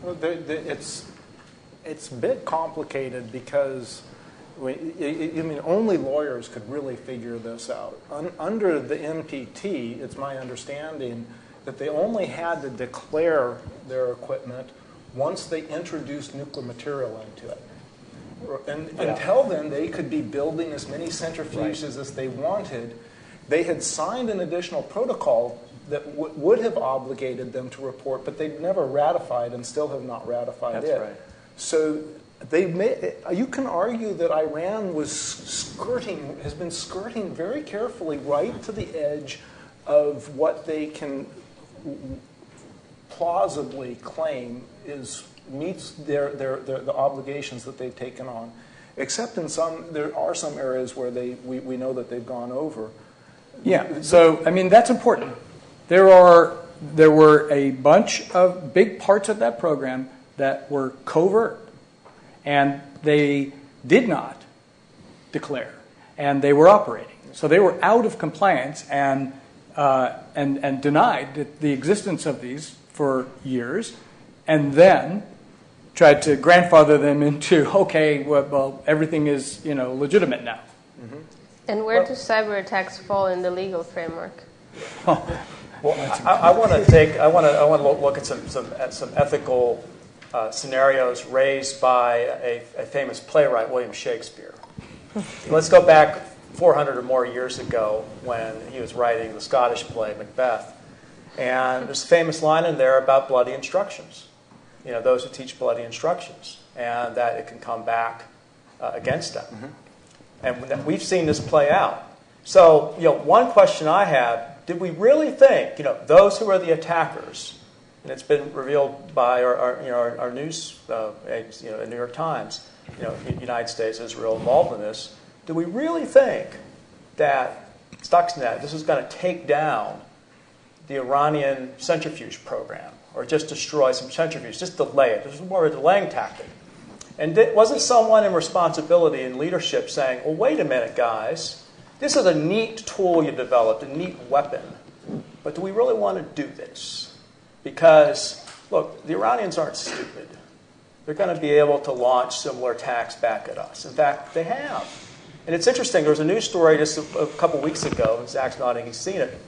Well, it's a bit complicated because only lawyers could really figure this out. Under the NPT, it's my understanding that they only had to declare their equipment once they introduced nuclear material into it. And until then, they could be building as many centrifuges as they wanted. They had signed an additional protocol that would have obligated them to report, but they'd never ratified and still have not ratified it. That's right. So you can argue that Iran has been skirting very carefully right to the edge of what they can plausibly claim meets the obligations that they've taken on. except there are some areas where we know that they've gone over. Yeah, so, I mean, that's important. There were a bunch of big parts of that program that were covert, and they did not declare, and they were operating. So they were out of compliance and denied the existence of these for years, and then tried to grandfather them into, okay, well everything is legitimate now. Mm-hmm. And where do cyber attacks fall in the legal framework? Well, I want to look at some ethical scenarios raised by a famous playwright, William Shakespeare. Let's go back 400 or more years ago when he was writing the Scottish play Macbeth, and there's a famous line in there about bloody instructions. Those who teach bloody instructions, and that it can come back against them. Mm-hmm. And we've seen this play out. So, one question I have: did we really think, those who are the attackers, and it's been revealed by our news agency, the New York Times, United States, Israel involved in this. Do we really think that Stuxnet, this is going to take down the Iranian centrifuge program, or just destroy some centrifuges, just delay it? This is more of a delaying tactic. And wasn't someone in responsibility and leadership saying, well, wait a minute, guys, this is a neat tool you developed, a neat weapon, but do we really want to do this? Because, look, the Iranians aren't stupid. They're going to be able to launch similar attacks back at us. In fact, they have. And it's interesting, there was a news story just a couple weeks ago, and Zach's nodding, he's seen it,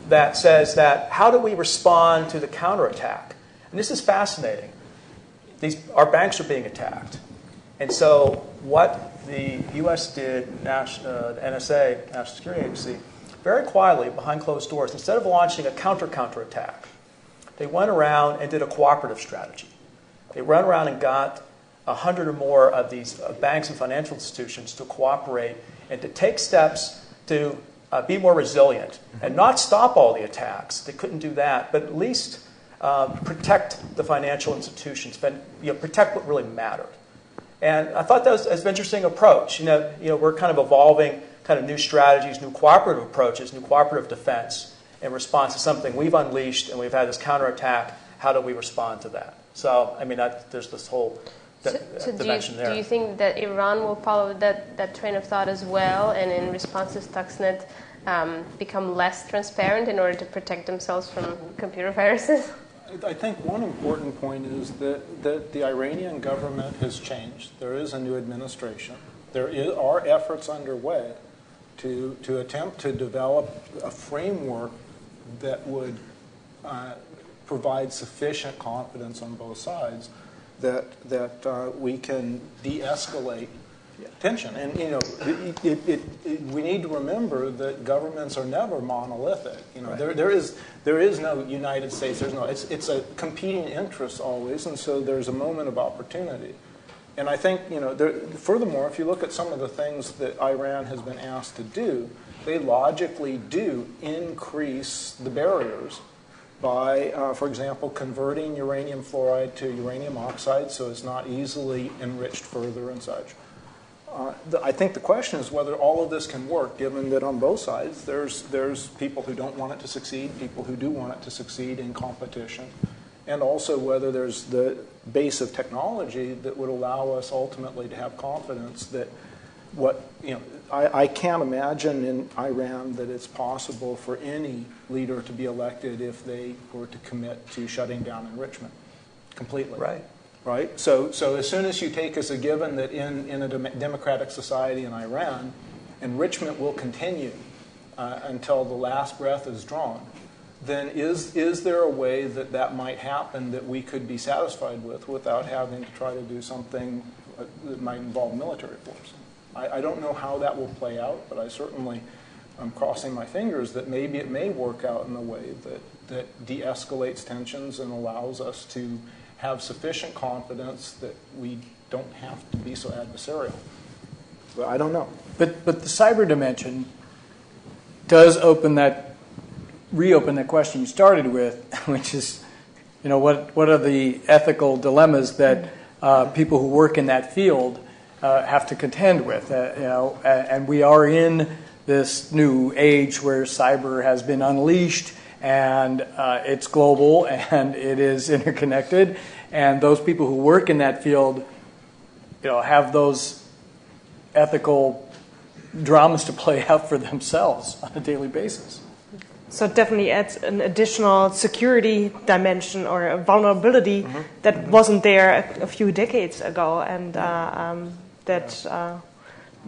that says that how do we respond to the counterattack? And this is fascinating. Our banks are being attacked. And so what the U.S. did, NSA, National Security Agency, very quietly, behind closed doors, instead of launching a counterattack, they went around and did a cooperative strategy. They went around and got 100 or more of these banks and financial institutions to cooperate and to take steps to be more resilient and not stop all the attacks. They couldn't do that, but at least protect the financial institutions, protect what really mattered. And I thought that was an interesting approach. We're kind of evolving kind of new strategies, new cooperative approaches, new cooperative defense in response to something we've unleashed, and we've had this counterattack. How do we respond to that? So, I mean, there's this whole dimension there. Do you think that Iran will follow that train of thought as well, and in response to Stuxnet, become less transparent in order to protect themselves from computer viruses? I think one important point is that the Iranian government has changed. There is a new administration. There are efforts underway to attempt to develop a framework that would provide sufficient confidence on both sides that we can de-escalate tension. And we need to remember that governments are never monolithic. Right. There is no United States. It's a competing interest always, and so there's a moment of opportunity. And I think furthermore, if you look at some of the things that Iran has been asked to do, they logically do increase the barriers by, for example, converting uranium fluoride to uranium oxide so it's not easily enriched further and such. I think the question is whether all of this can work, given that on both sides there's people who don't want it to succeed, people who do want it to succeed in competition, and also whether there's the base of technology that would allow us ultimately to have confidence that I can't imagine in Iran that it's possible for any leader to be elected if they were to commit to shutting down enrichment completely. Right? So as soon as you take as a given that in a democratic society in Iran, enrichment will continue until the last breath is drawn, then is there a way that might happen that we could be satisfied with without having to try to do something that might involve military force? I don't know how that will play out, but I certainly am crossing my fingers that maybe it may work out in a way that de-escalates tensions and allows us to have sufficient confidence that we don't have to be so adversarial. But I don't know. But the cyber dimension does reopen that question you started with, which is, what are the ethical dilemmas that people who work in that field have to contend with. And we are in this new age where cyber has been unleashed, and it's global and it is interconnected. And those people who work in that field, have those ethical dramas to play out for themselves on a daily basis. So it definitely adds an additional security dimension or a vulnerability that wasn't there a few decades ago, and that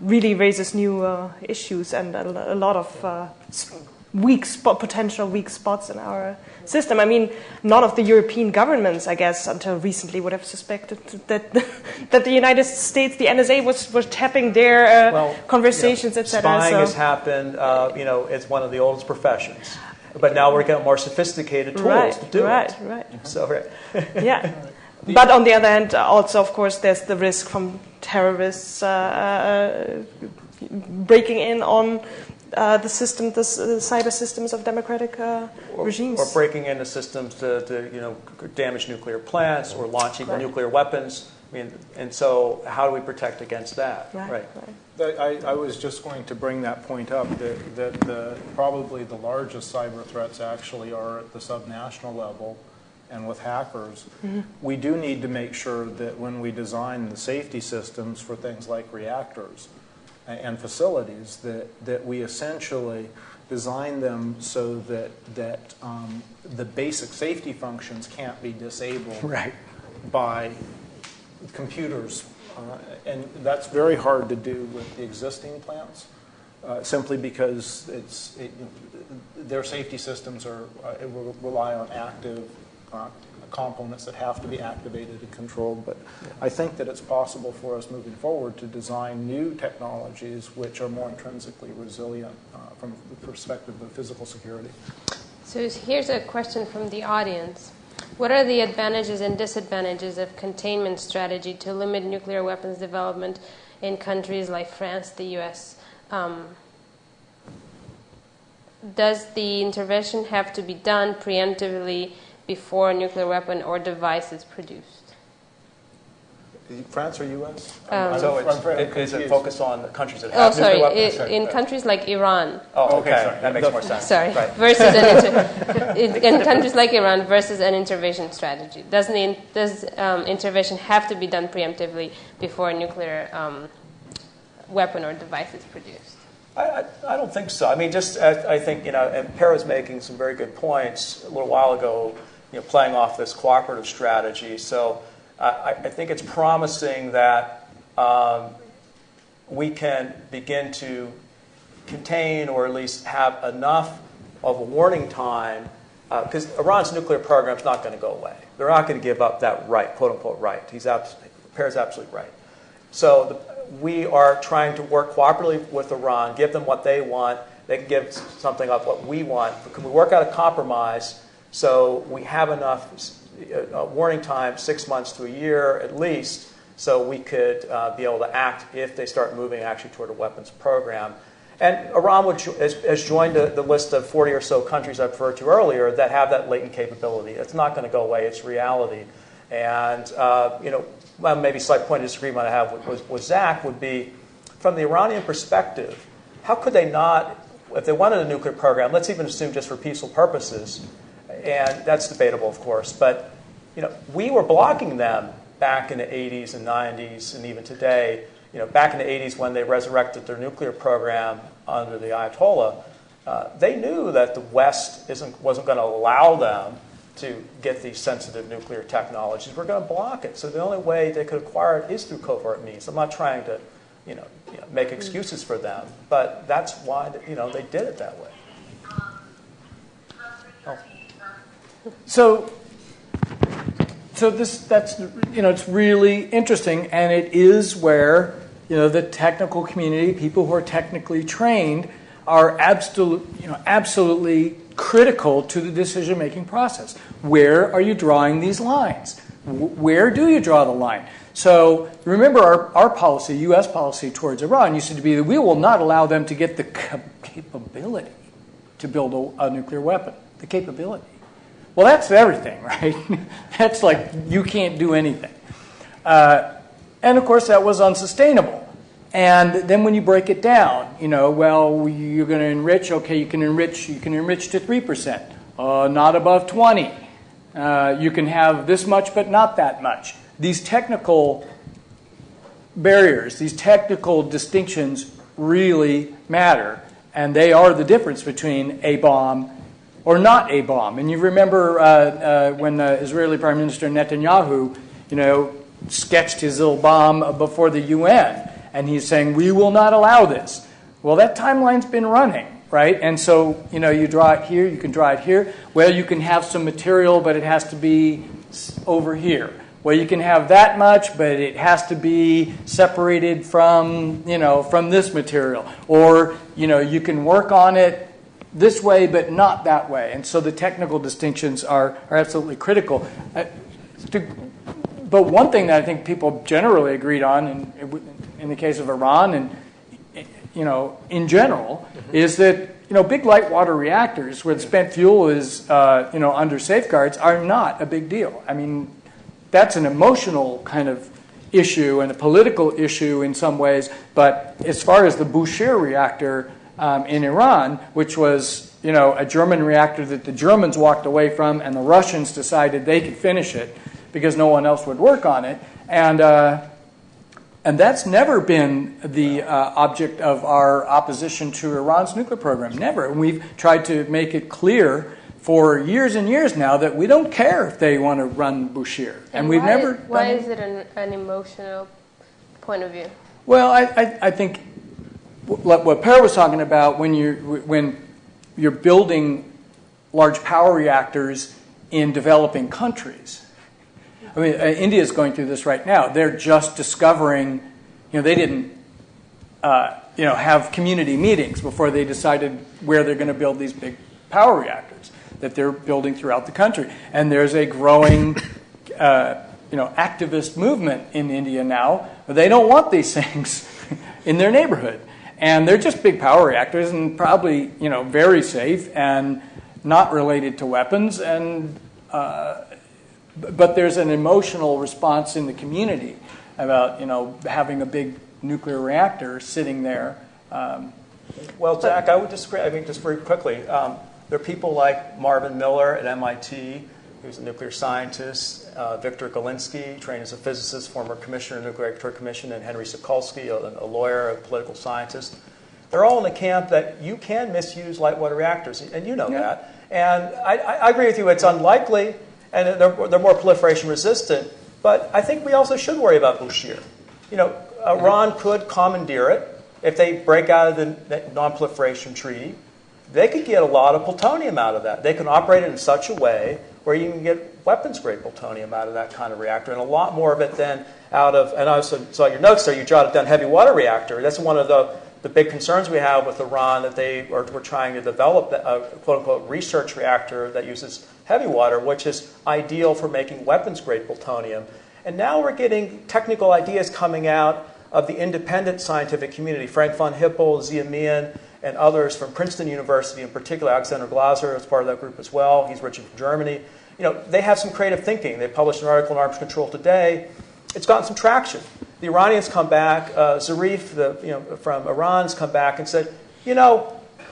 really raises new issues and a lot of potential weak spots in our system. I mean, none of the European governments, I guess, until recently would have suspected that the United States, the NSA, was tapping their conversations, etc. Spying has happened. It's one of the oldest professions, but now we're getting more sophisticated tools to do it. Right. So, yeah. But on the other hand, also, of course, there's the risk from terrorists breaking in on the cyber systems of democratic regimes. Or breaking into systems to damage nuclear plants or launching nuclear weapons. And so how do we protect against that? Right. I was just going to bring that point up, that probably the largest cyber threats actually are at the subnational level and with hackers. We do need to make sure that when we design the safety systems for things like reactors and facilities, that we essentially design them so that the basic safety functions can't be disabled by computers. And that's very hard to do with the existing plants, simply because their safety systems rely on active components that have to be activated and controlled. But I think that it's possible for us moving forward to design new technologies which are more intrinsically resilient from the perspective of physical security. So here's a question from the audience. What are the advantages and disadvantages of containment strategy to limit nuclear weapons development in countries like France, the U.S.? Does the intervention have to be done preemptively before a nuclear weapon or device is produced? France or U.S.? So is it focused on the countries that have nuclear weapons? In countries like Iran. Oh, okay. Sorry. That makes more sense. Sorry. Right. Versus in countries like Iran versus an intervention strategy. Does intervention have to be done preemptively before a nuclear weapon or device is produced? I don't think so. I mean, I think, and Per was making some very good points a little while ago, playing off this cooperative strategy. So I think it's promising that we can begin to contain or at least have enough of a warning time, because Iran's nuclear program is not going to go away. They're not going to give up that right, quote unquote, right. Per's absolutely right. So we are trying to work cooperatively with Iran, give them what they want. They can give something of what we want. But can we work out a compromise so we have enough warning time, 6 months to a year at least, so we could be able to act if they start moving actually toward a weapons program. And Iran has joined the list of 40 or so countries I referred to earlier that have that latent capability. It's not going to go away. It's reality. And, maybe a slight point of disagreement I have with Zach would be, from the Iranian perspective, how could they not, if they wanted a nuclear program, let's even assume just for peaceful purposes, and that's debatable, of course, but we were blocking them back in the 80s and 90s and even today. Back in the 80s when they resurrected their nuclear program under the Ayatollah, they knew that the West wasn't going to allow them to get these sensitive nuclear technologies. We're going to block it. So the only way they could acquire it is through covert means. I'm not trying to make excuses for them, but that's why they did it that way. So that's it's really interesting, and it is where the technical community, people who are technically trained, are absolutely critical to the decision-making process. Where are you drawing these lines? Where do you draw the line? So remember, our policy, U.S. policy towards Iran, used to be that we will not allow them to get the capability to build a nuclear weapon. The capability. Well, that's everything, right? That's like you can't do anything. And And of course, that was unsustainable. And then when you break it down, well, you're going to enrich. Okay, you can enrich to 3%, not above 20. You can have this much, but not that much. These technical barriers, these technical distinctions really matter, and they are the difference between a bomb or not a bomb. And you remember when Israeli Prime Minister Netanyahu, sketched his little bomb before the UN, and he's saying, we will not allow this. Well, that timeline's been running, right? And so, you draw it here, you can draw it here. Well, you can have some material, but it has to be over here. Well, you can have that much, but it has to be separated from, from this material. Or, you can work on it this way, but not that way. And so the technical distinctions are absolutely critical. But one thing that I think people generally agreed on, in the case of Iran and, in general, is that, big light water reactors where the spent fuel is, under safeguards are not a big deal. I mean, that's an emotional kind of issue and a political issue in some ways. But as far as the Bushehr reactor in Iran, which was, a German reactor that the Germans walked away from and the Russians decided they could finish it because no one else would work on it. And that's never been the object of our opposition to Iran's nuclear program. Never. And we've tried to make it clear for years and years now that we don't care if they want to run Bushehr. And we've never... Why is it an emotional point of view? Well, I think what Per was talking about when you're building large power reactors in developing countries. I mean, India is going through this right now. They're just discovering, they didn't, have community meetings before they decided where they're going to build these big power reactors that they're building throughout the country. And there's a growing, activist movement in India now. They don't want these things in their neighborhood. And they're just big power reactors and probably, very safe and not related to weapons. And but there's an emotional response in the community about, having a big nuclear reactor sitting there. Well, Zach, I would disagree. I mean, just very quickly, there are people like Marvin Miller at MIT, who's a nuclear scientist, Victor Galinsky, trained as a physicist, former commissioner of the Nuclear Regulatory Commission, and Henry Sokolsky, a lawyer, a political scientist. They're all in the camp that you can misuse light water reactors, and you know that. And I agree with you, it's unlikely, and they're more proliferation resistant, but I think we also should worry about Bushehr. Iran could commandeer it if they break out of the non-proliferation treaty. They could get a lot of plutonium out of that. They can operate it in such a way where you can get weapons-grade plutonium out of that kind of reactor, and a lot more of it then out of, and I also saw your notes there, you jotted down heavy water reactor. That's one of the big concerns we have with Iran, that we're trying to develop a quote-unquote research reactor that uses heavy water, which is ideal for making weapons-grade plutonium. And now we're getting technical ideas coming out of the independent scientific community. Frank von Hippel, Zia Mian, and others from Princeton University, in particular, Alexander Glaser is part of that group as well. He's originally from Germany. They have some creative thinking. They published an article in Arms Control Today. It's gotten some traction. The Iranians come back. Zarif, from Iran, has come back and said,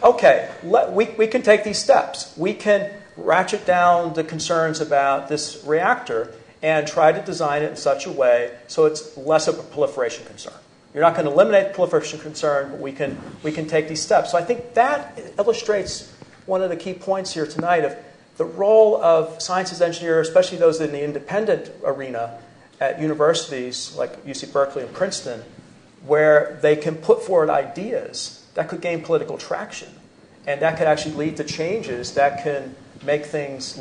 okay, we can take these steps. We can ratchet down the concerns about this reactor and try to design it in such a way so it's less of a proliferation concern. You're not going to eliminate the proliferation concern, but we can take these steps. So I think that illustrates one of the key points here tonight of the role of scientists, engineers, especially those in the independent arena at universities like UC Berkeley and Princeton, where they can put forward ideas that could gain political traction, and that could actually lead to changes that can make things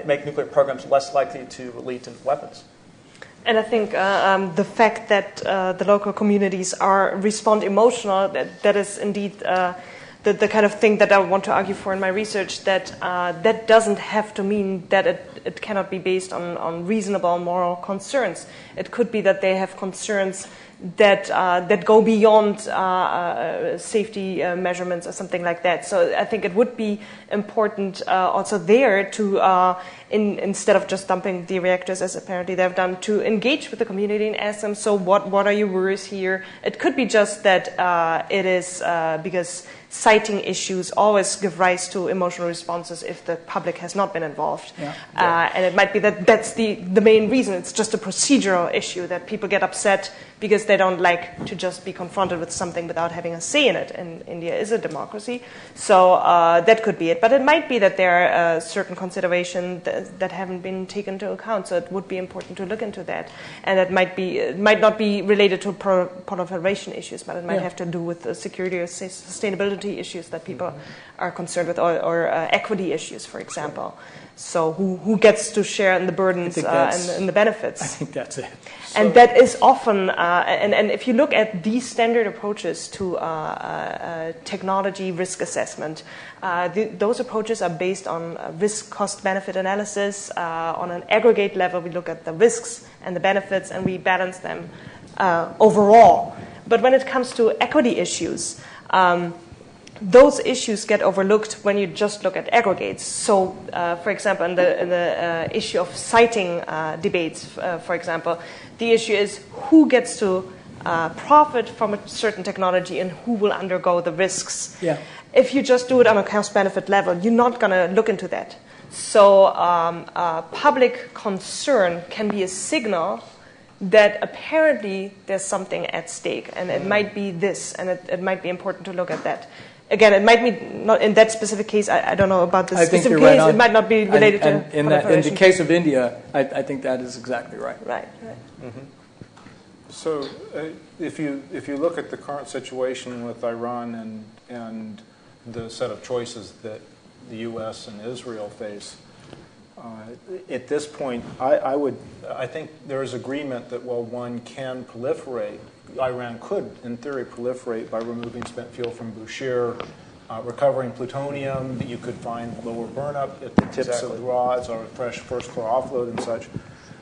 make nuclear programs less likely to lead to weapons. And I think the fact that the local communities respond emotional, that is indeed the kind of thing that I want to argue for in my research, that that doesn't have to mean that it cannot be based on reasonable moral concerns. It could be that they have concerns that go beyond safety measurements or something like that. So I think it would be important also there to, instead of just dumping the reactors as apparently they've done, to engage with the community and ask them, so what are your worries here? It could be just that it is because citing issues always give rise to emotional responses if the public has not been involved. And it might be that that's the main reason. It's just a procedural issue that people get upset because they don't like to just be confronted with something without having a say in it. And India is a democracy. So that could be it. But it might be that there are certain considerations that haven't been taken into account. So it would be important to look into that. And it might not be related to proliferation issues, but it might have to do with security or sustainability issues that people are concerned with, or equity issues, for example. So who gets to share in the burdens and the benefits? I think that's it. And that is often, and if you look at these standard approaches to technology risk assessment, those approaches are based on risk cost-benefit analysis. On an aggregate level, we look at the risks and the benefits, and we balance them overall. But when it comes to equity issues, those issues get overlooked when you just look at aggregates. So, for example, in the issue of citing debates, for example, the issue is who gets to profit from a certain technology and who will undergo the risks. Yeah. If you just do it on a cost-benefit level, you're not going to look into that. So public concern can be a signal that apparently there's something at stake, and it might be this, and it might be important to look at that. Again, it might be not in that specific case. I don't know about this specific case. Right, it might not be related to. In the case of India, I think that is exactly right. Right. Mm-hmm. So, if you look at the current situation with Iran and the set of choices that the U.S. and Israel face, at this point, I think there is agreement that while one can proliferate, Iran could, in theory, proliferate by removing spent fuel from Bushehr, recovering plutonium. You could find lower burnup at the tips of the rods or fresh first core offload and such.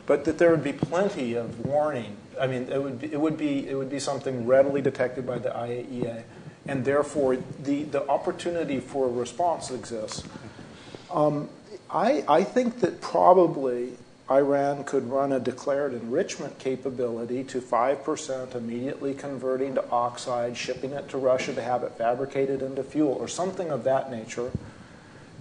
But that there would be plenty of warning. I mean, it would be something readily detected by the IAEA, and therefore the opportunity for a response exists. I think that probably Iran could run a declared enrichment capability to 5%, immediately converting to oxide, shipping it to Russia to have it fabricated into fuel, or something of that nature,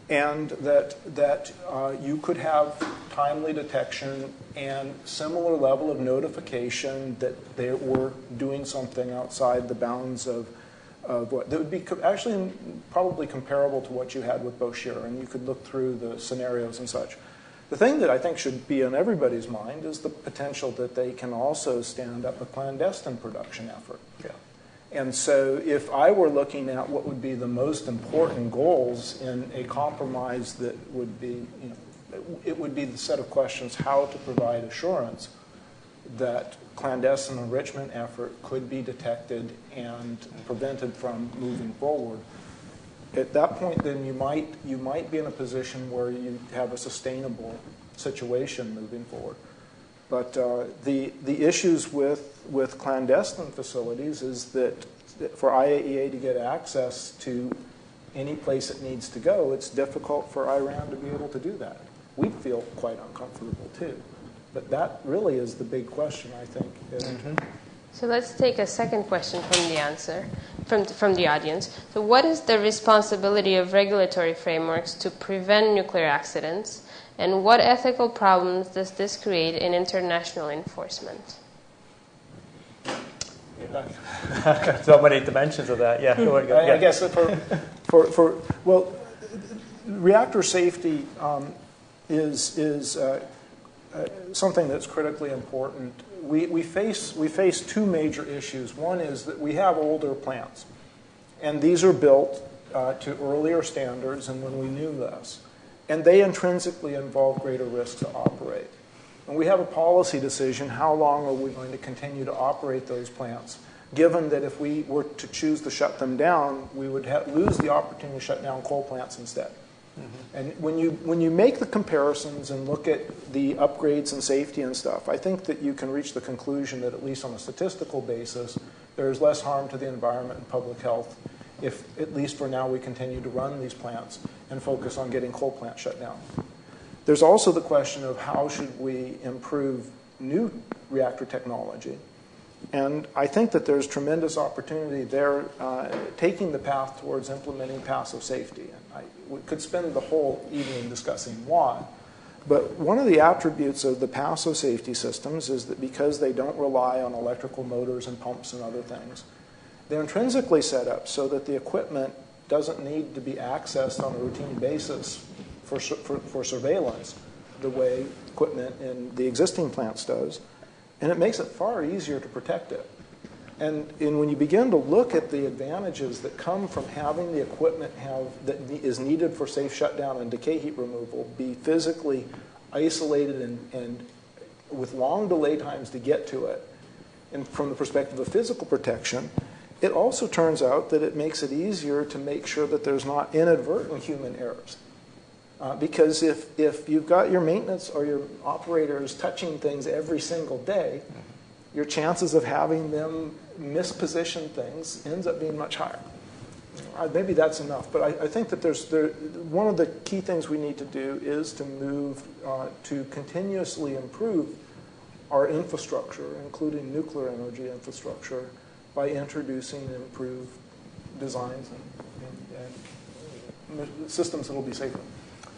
and that you could have timely detection and similar level of notification that they were doing something outside the bounds of what that would be actually probably comparable to what you had with Bushehr, and you could look through the scenarios and such. The thing that I think should be on everybody's mind is the potential that they can also stand up a clandestine production effort. Yeah. And so if I were looking at what would be the most important goals in a compromise that would be, it would be the set of questions how to provide assurance that clandestine enrichment effort could be detected and prevented from moving forward. At that point, then you might be in a position where you have a sustainable situation moving forward. But the issues with clandestine facilities is that for IAEA to get access to any place it needs to go, it's difficult for Iran to be able to do that. We feel quite uncomfortable too. But that really is the big question, I think. Mm-hmm. So let's take a second question from the audience. So what is the responsibility of regulatory frameworks to prevent nuclear accidents, and what ethical problems does this create in international enforcement? So many dimensions of that. Yeah. I guess well, reactor safety is something that's critically important. We face two major issues. One is that we have older plants, and these are built to earlier standards and when we knew this, and they intrinsically involve greater risk to operate. And we have a policy decision: how long are we going to continue to operate those plants? Given that if we were to choose to shut them down, we would lose the opportunity to shut down coal plants instead. And when you make the comparisons and look at the upgrades and safety and stuff, I think that you can reach the conclusion that at least on a statistical basis, there is less harm to the environment and public health if, at least for now, we continue to run these plants and focus on getting coal plants shut down. There's also the question of how should we improve new reactor technology. And I think that there's tremendous opportunity there, taking the path towards implementing passive safety. And we could spend the whole evening discussing why. But one of the attributes of the passive safety systems is that because they don't rely on electrical motors and pumps and other things, they're intrinsically set up so that the equipment doesn't need to be accessed on a routine basis for surveillance the way equipment in the existing plants does. And it makes it far easier to protect it. And when you begin to look at the advantages that come from having the equipment that is needed for safe shutdown and decay heat removal be physically isolated and with long delay times to get to it, and from the perspective of physical protection, it also turns out that it makes it easier to make sure that there's not inadvertent human errors. Because if you've got your maintenance or your operators touching things every single day, your chances of having them misposition things ends up being much higher. Maybe that's enough, but I think that one of the key things we need to do is to move to continuously improve our infrastructure, including nuclear energy infrastructure, by introducing improved designs and systems that will be safer.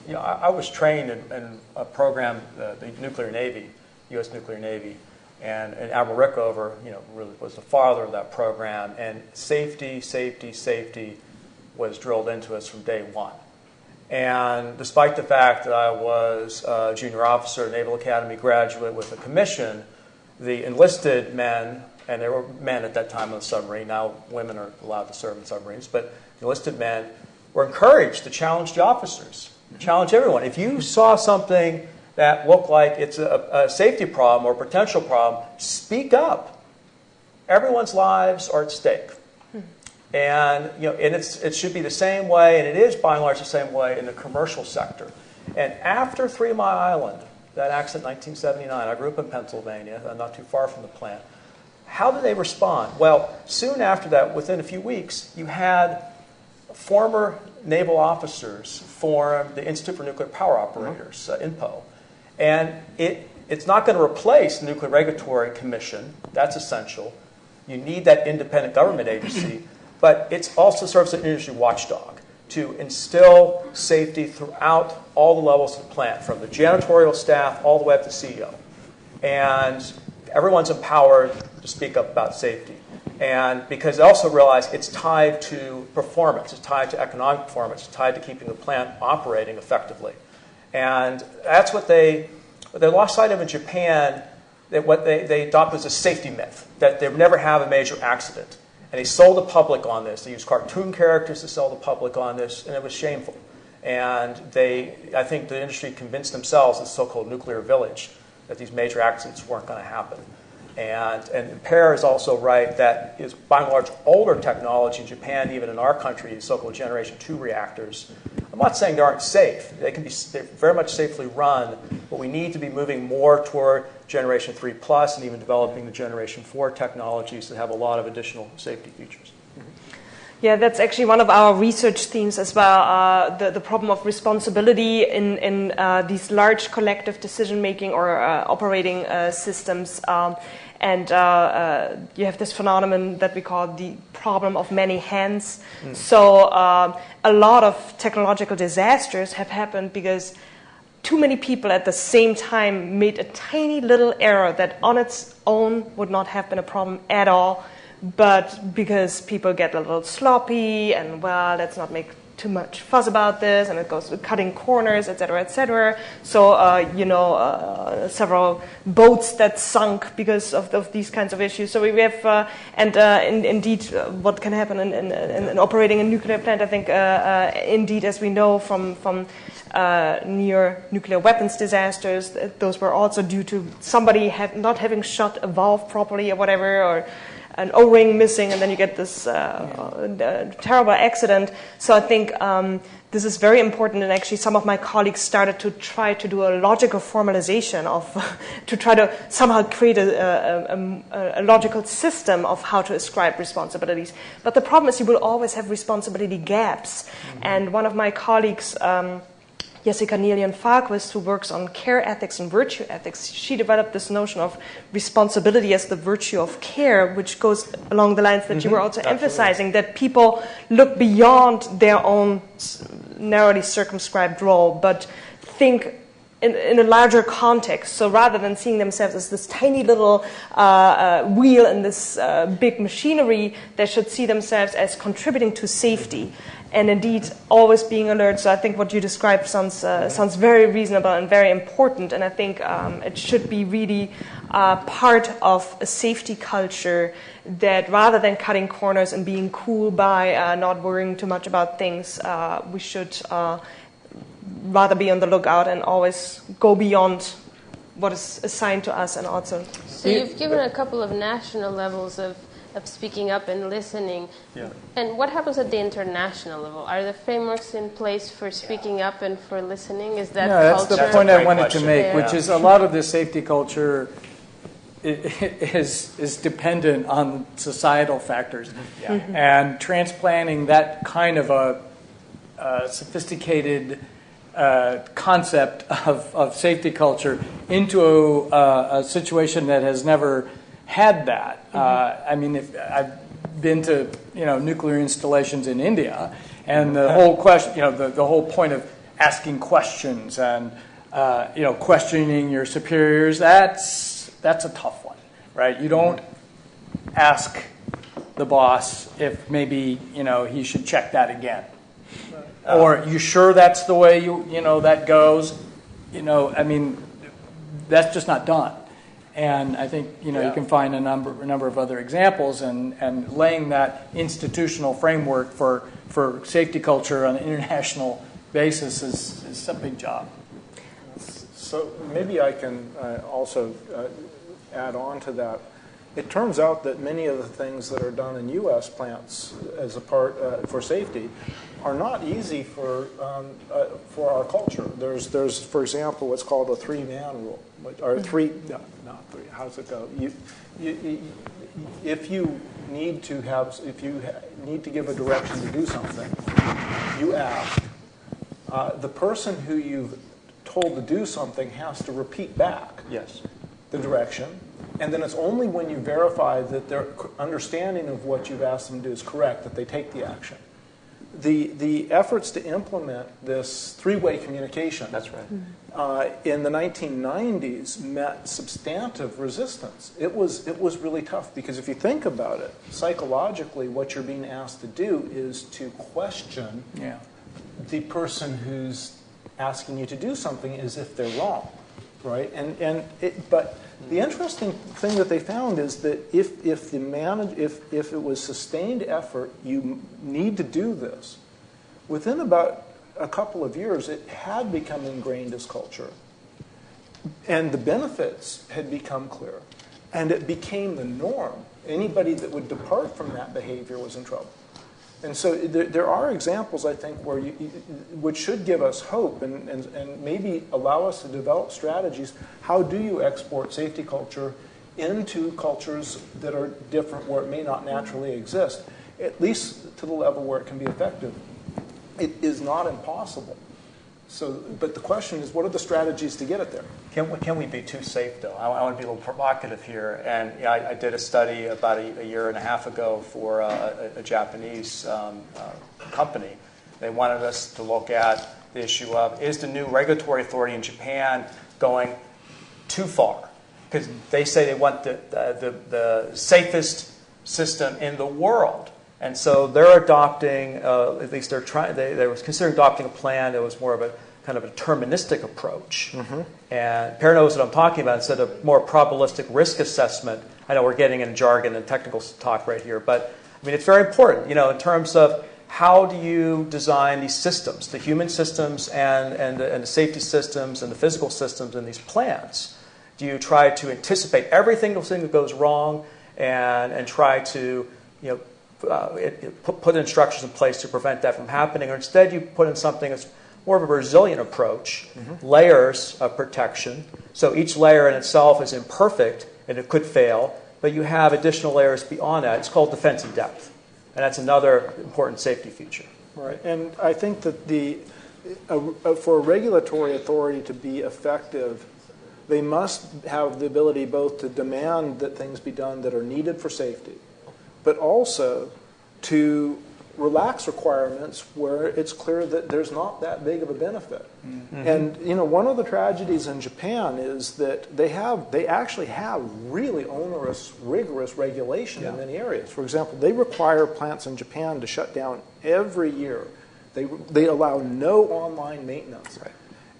You know, I was trained in a program, the Nuclear Navy, U.S. Nuclear Navy, and Admiral Rickover, really was the father of that program. And safety, safety, safety was drilled into us from day one. And despite the fact that I was a junior officer, Naval Academy graduate with a commission, the enlisted men, and there were men at that time on the submarine, now women are allowed to serve in submarines, but the enlisted men were encouraged to challenge the officers. Challenge everyone. If you saw something that looked like it's a safety problem or a potential problem, speak up. Everyone's lives are at stake. And it should be the same way, and it is by and large the same way in the commercial sector. And after 3 Mile Island, that accident in 1979, I grew up in Pennsylvania, not too far from the plant. How did they respond? Well, soon after that, within a few weeks, you had former naval officers form the Institute for Nuclear Power Operators, INPO. And it's not going to replace the Nuclear Regulatory Commission. That's essential. You need that independent government agency. But it also serves as an industry watchdog to instill safety throughout all the levels of the plant, from the janitorial staff all the way up to CEO. And everyone's empowered to speak up about safety. And because they also realize it's tied to performance, it's tied to economic performance, it's tied to keeping the plant operating effectively. And that's what they lost sight of in Japan, that what they adopted as a safety myth, that they would never have a major accident. And they sold the public on this. They used cartoon characters to sell the public on this, and it was shameful. And I think the industry convinced themselves, the so-called nuclear village, that these major accidents weren't going to happen. And Per is also right that is by and large older technology in Japan, even in our country, so-called Generation 2 reactors. I'm not saying they aren't safe. They're very much safely run, but we need to be moving more toward Generation 3 plus and even developing the Generation 4 technologies that have a lot of additional safety features. Yeah, that's actually one of our research themes as well, the problem of responsibility in these large collective decision-making or operating systems. And you have this phenomenon that we call the problem of many hands. So a lot of technological disasters have happened because too many people at the same time made a tiny little error that on its own would not have been a problem at all. But because people get a little sloppy and, well, let's not make too much fuss about this, and it goes to cutting corners, et cetera, et cetera. So, several boats that sunk because of these kinds of issues. So we have, indeed, what can happen in operating a nuclear plant, I think, indeed, as we know from near nuclear weapons disasters, those were also due to somebody not having shut a valve properly or whatever, or an O-ring missing, and then you get this terrible accident. So I think this is very important, and actually some of my colleagues started to try to do a logical formalization of, to try to somehow create a logical system of how to ascribe responsibilities. But the problem is you will always have responsibility gaps. And one of my colleagues, Jessica Nelian-Falquist, who works on care ethics and virtue ethics, she developed this notion of responsibility as the virtue of care, which goes along the lines that you were also emphasizing, that people look beyond their own narrowly circumscribed role, but think in a larger context. So rather than seeing themselves as this tiny little wheel in this big machinery, they should see themselves as contributing to safety. And indeed, always being alert. So I think what you described sounds very reasonable and very important. And I think it should be really part of a safety culture that, rather than cutting corners and being cool by not worrying too much about things, we should rather be on the lookout and always go beyond what is assigned to us. And also, so you've given a couple of national levels of speaking up and listening. Yeah. And what happens at the international level? Are the frameworks in place for speaking up and for listening? Is that that's culture? the point I wanted question. to make, Yeah. which is a lot of this safety culture is dependent on societal factors. Yeah. And transplanting that kind of a sophisticated concept of safety culture into a situation that has never had that. I mean, I've been to nuclear installations in India, and the whole question, the whole point of asking questions and questioning your superiors, that's a tough one, right? You don't ask the boss if maybe he should check that again, or you sure that's the way that goes. I mean, that's just not done. And I think you can find a number of other examples, and laying that institutional framework for safety culture on an international basis is a big job. So maybe I can also add on to that. It turns out that many of the things that are done in U.S. plants as a part for safety are not easy for our culture. There's for example what's called a 3-man rule, or not three. How's it go? If you need to give a direction to do something, you ask. The person who you've told to do something has to repeat back the direction. And then it's only when you verify that their understanding of what you've asked them to do is correct that they take the action. The efforts to implement this 3-way communication in the 1990s met substantive resistance. It was really tough because if you think about it, psychologically what you're being asked to do is to question the person who's asking you to do something as if they're wrong, right? But the interesting thing that they found is that if it was sustained effort, you need to do this. Within about a couple of years, it had become ingrained as culture, and the benefits had become clear, and it became the norm. Anybody that would depart from that behavior was in trouble. And so there are examples, I think, which should give us hope and maybe allow us to develop strategies. How do you export safety culture into cultures that are different where it may not naturally exist, at least to the level where it can be effective? It is not impossible. But the question is, what are the strategies to get it there? Can we be too safe, though? I want to be a little provocative here. And I did a study about a year and a half ago for a Japanese company. They wanted us to look at the issue of, is the new regulatory authority in Japan going too far? Because they say they want the safest system in the world. And so they're adopting, at least they were considering adopting a plan that was more of a kind of a deterministic approach. Mm-hmm. And Per knows what I'm talking about, instead of more probabilistic risk assessment. I know we're getting into jargon and technical talk right here, but I mean, it's very important, in terms of how do you design these systems, the human systems and the safety systems and the physical systems in these plants? Do you try to anticipate every single thing that goes wrong and try to put instructions in place to prevent that from happening, or instead you put in something that's more of a resilient approach, layers of protection. So each layer in itself is imperfect and it could fail, but you have additional layers beyond that. It's called defense in depth, and that's another important safety feature. Right, and I think that for a regulatory authority to be effective, they must have the ability both to demand that things be done that are needed for safety, but also to relax requirements where it's clear that there's not that big of a benefit. Mm-hmm. And one of the tragedies in Japan is that they actually have really onerous, rigorous regulation in many areas. For example, they require plants in Japan to shut down every year. They allow no online maintenance. Right.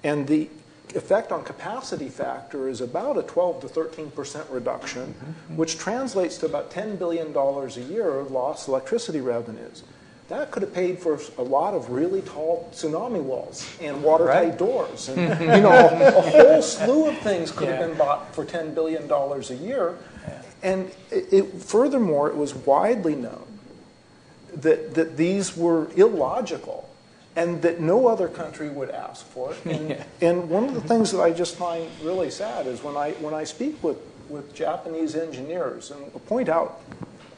And the effect on capacity factor is about a 12 to 13% reduction, which translates to about $10 billion a year of lost electricity revenues. That could have paid for a lot of really tall tsunami walls and watertight doors. And a whole slew of things could have been bought for $10 billion a year. Yeah. And furthermore, it was widely known that these were illogical and that no other country would ask for it. And one of the things that I just find really sad is when I speak with Japanese engineers and point out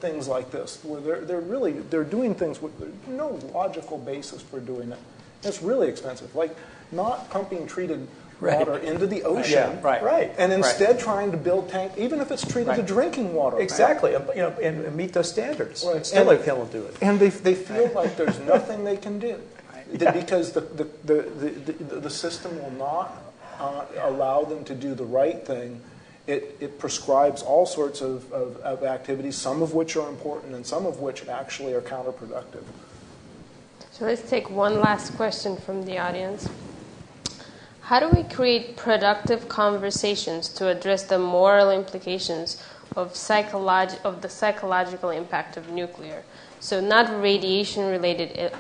things like this, where they're doing things with no logical basis for doing it. It's really expensive, like not pumping treated water into the ocean, and instead trying to build tank, even if it's treated to drinking water. Exactly, and meet those standards. Right. Still, they can't do it, and they feel like there's nothing they can do because the system will not allow them to do the right thing. It prescribes all sorts of activities, some of which are important and some of which actually are counterproductive. So let's take one last question from the audience. How do we create productive conversations to address the moral implications of the psychological impact of nuclear? So not radiation-related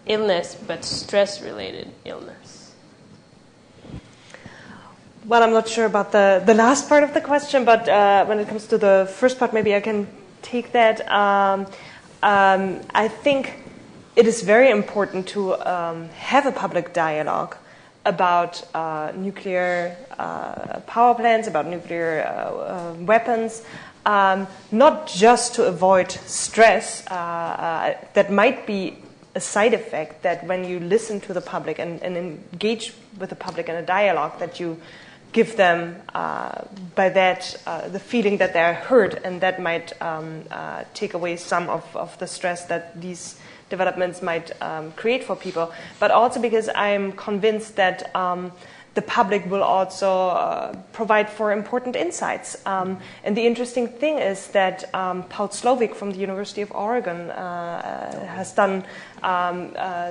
illness, but stress-related illness. Well, I'm not sure about the last part of the question, but when it comes to the first part, maybe I can take that. I think it is very important to have a public dialogue about nuclear power plants, about nuclear weapons, not just to avoid stress that might be a side effect, that when you listen to the public and engage with the public in a dialogue, that you give them by that the feeling that they're heard, and that might take away some of the stress that these developments might create for people. But also because I'm convinced that the public will also provide for important insights. And the interesting thing is that Paul Slovic from the University of Oregon has done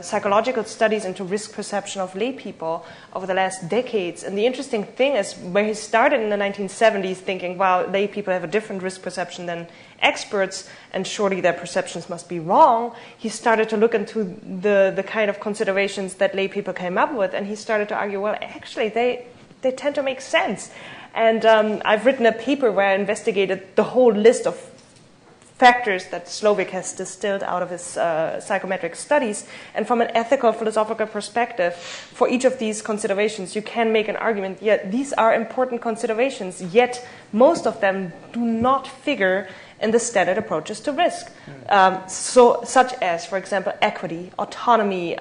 psychological studies into risk perception of lay people over the last decades. And the interesting thing is, where he started in the 1970s thinking, wow, lay people have a different risk perception than experts, and surely their perceptions must be wrong, he started to look into the kind of considerations that lay people came up with, and he started to argue, well, actually, they tend to make sense. And I've written a paper where I investigated the whole list of factors that Slovic has distilled out of his psychometric studies. And from an ethical, philosophical perspective, for each of these considerations, you can make an argument, these are important considerations, yet most of them do not figure in the standard approaches to risk. Such as, for example, equity, autonomy,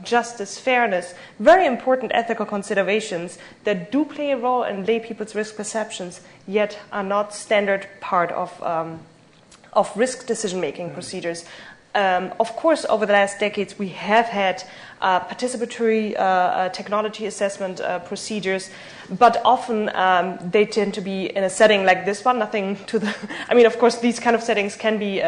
justice, fairness, very important ethical considerations that do play a role in lay people's risk perceptions, yet are not standard part of risk decision-making procedures. Of course, over the last decades, we have had participatory technology assessment procedures, but often they tend to be in a setting like this one. Nothing to the. I mean, of course, these kind of settings can be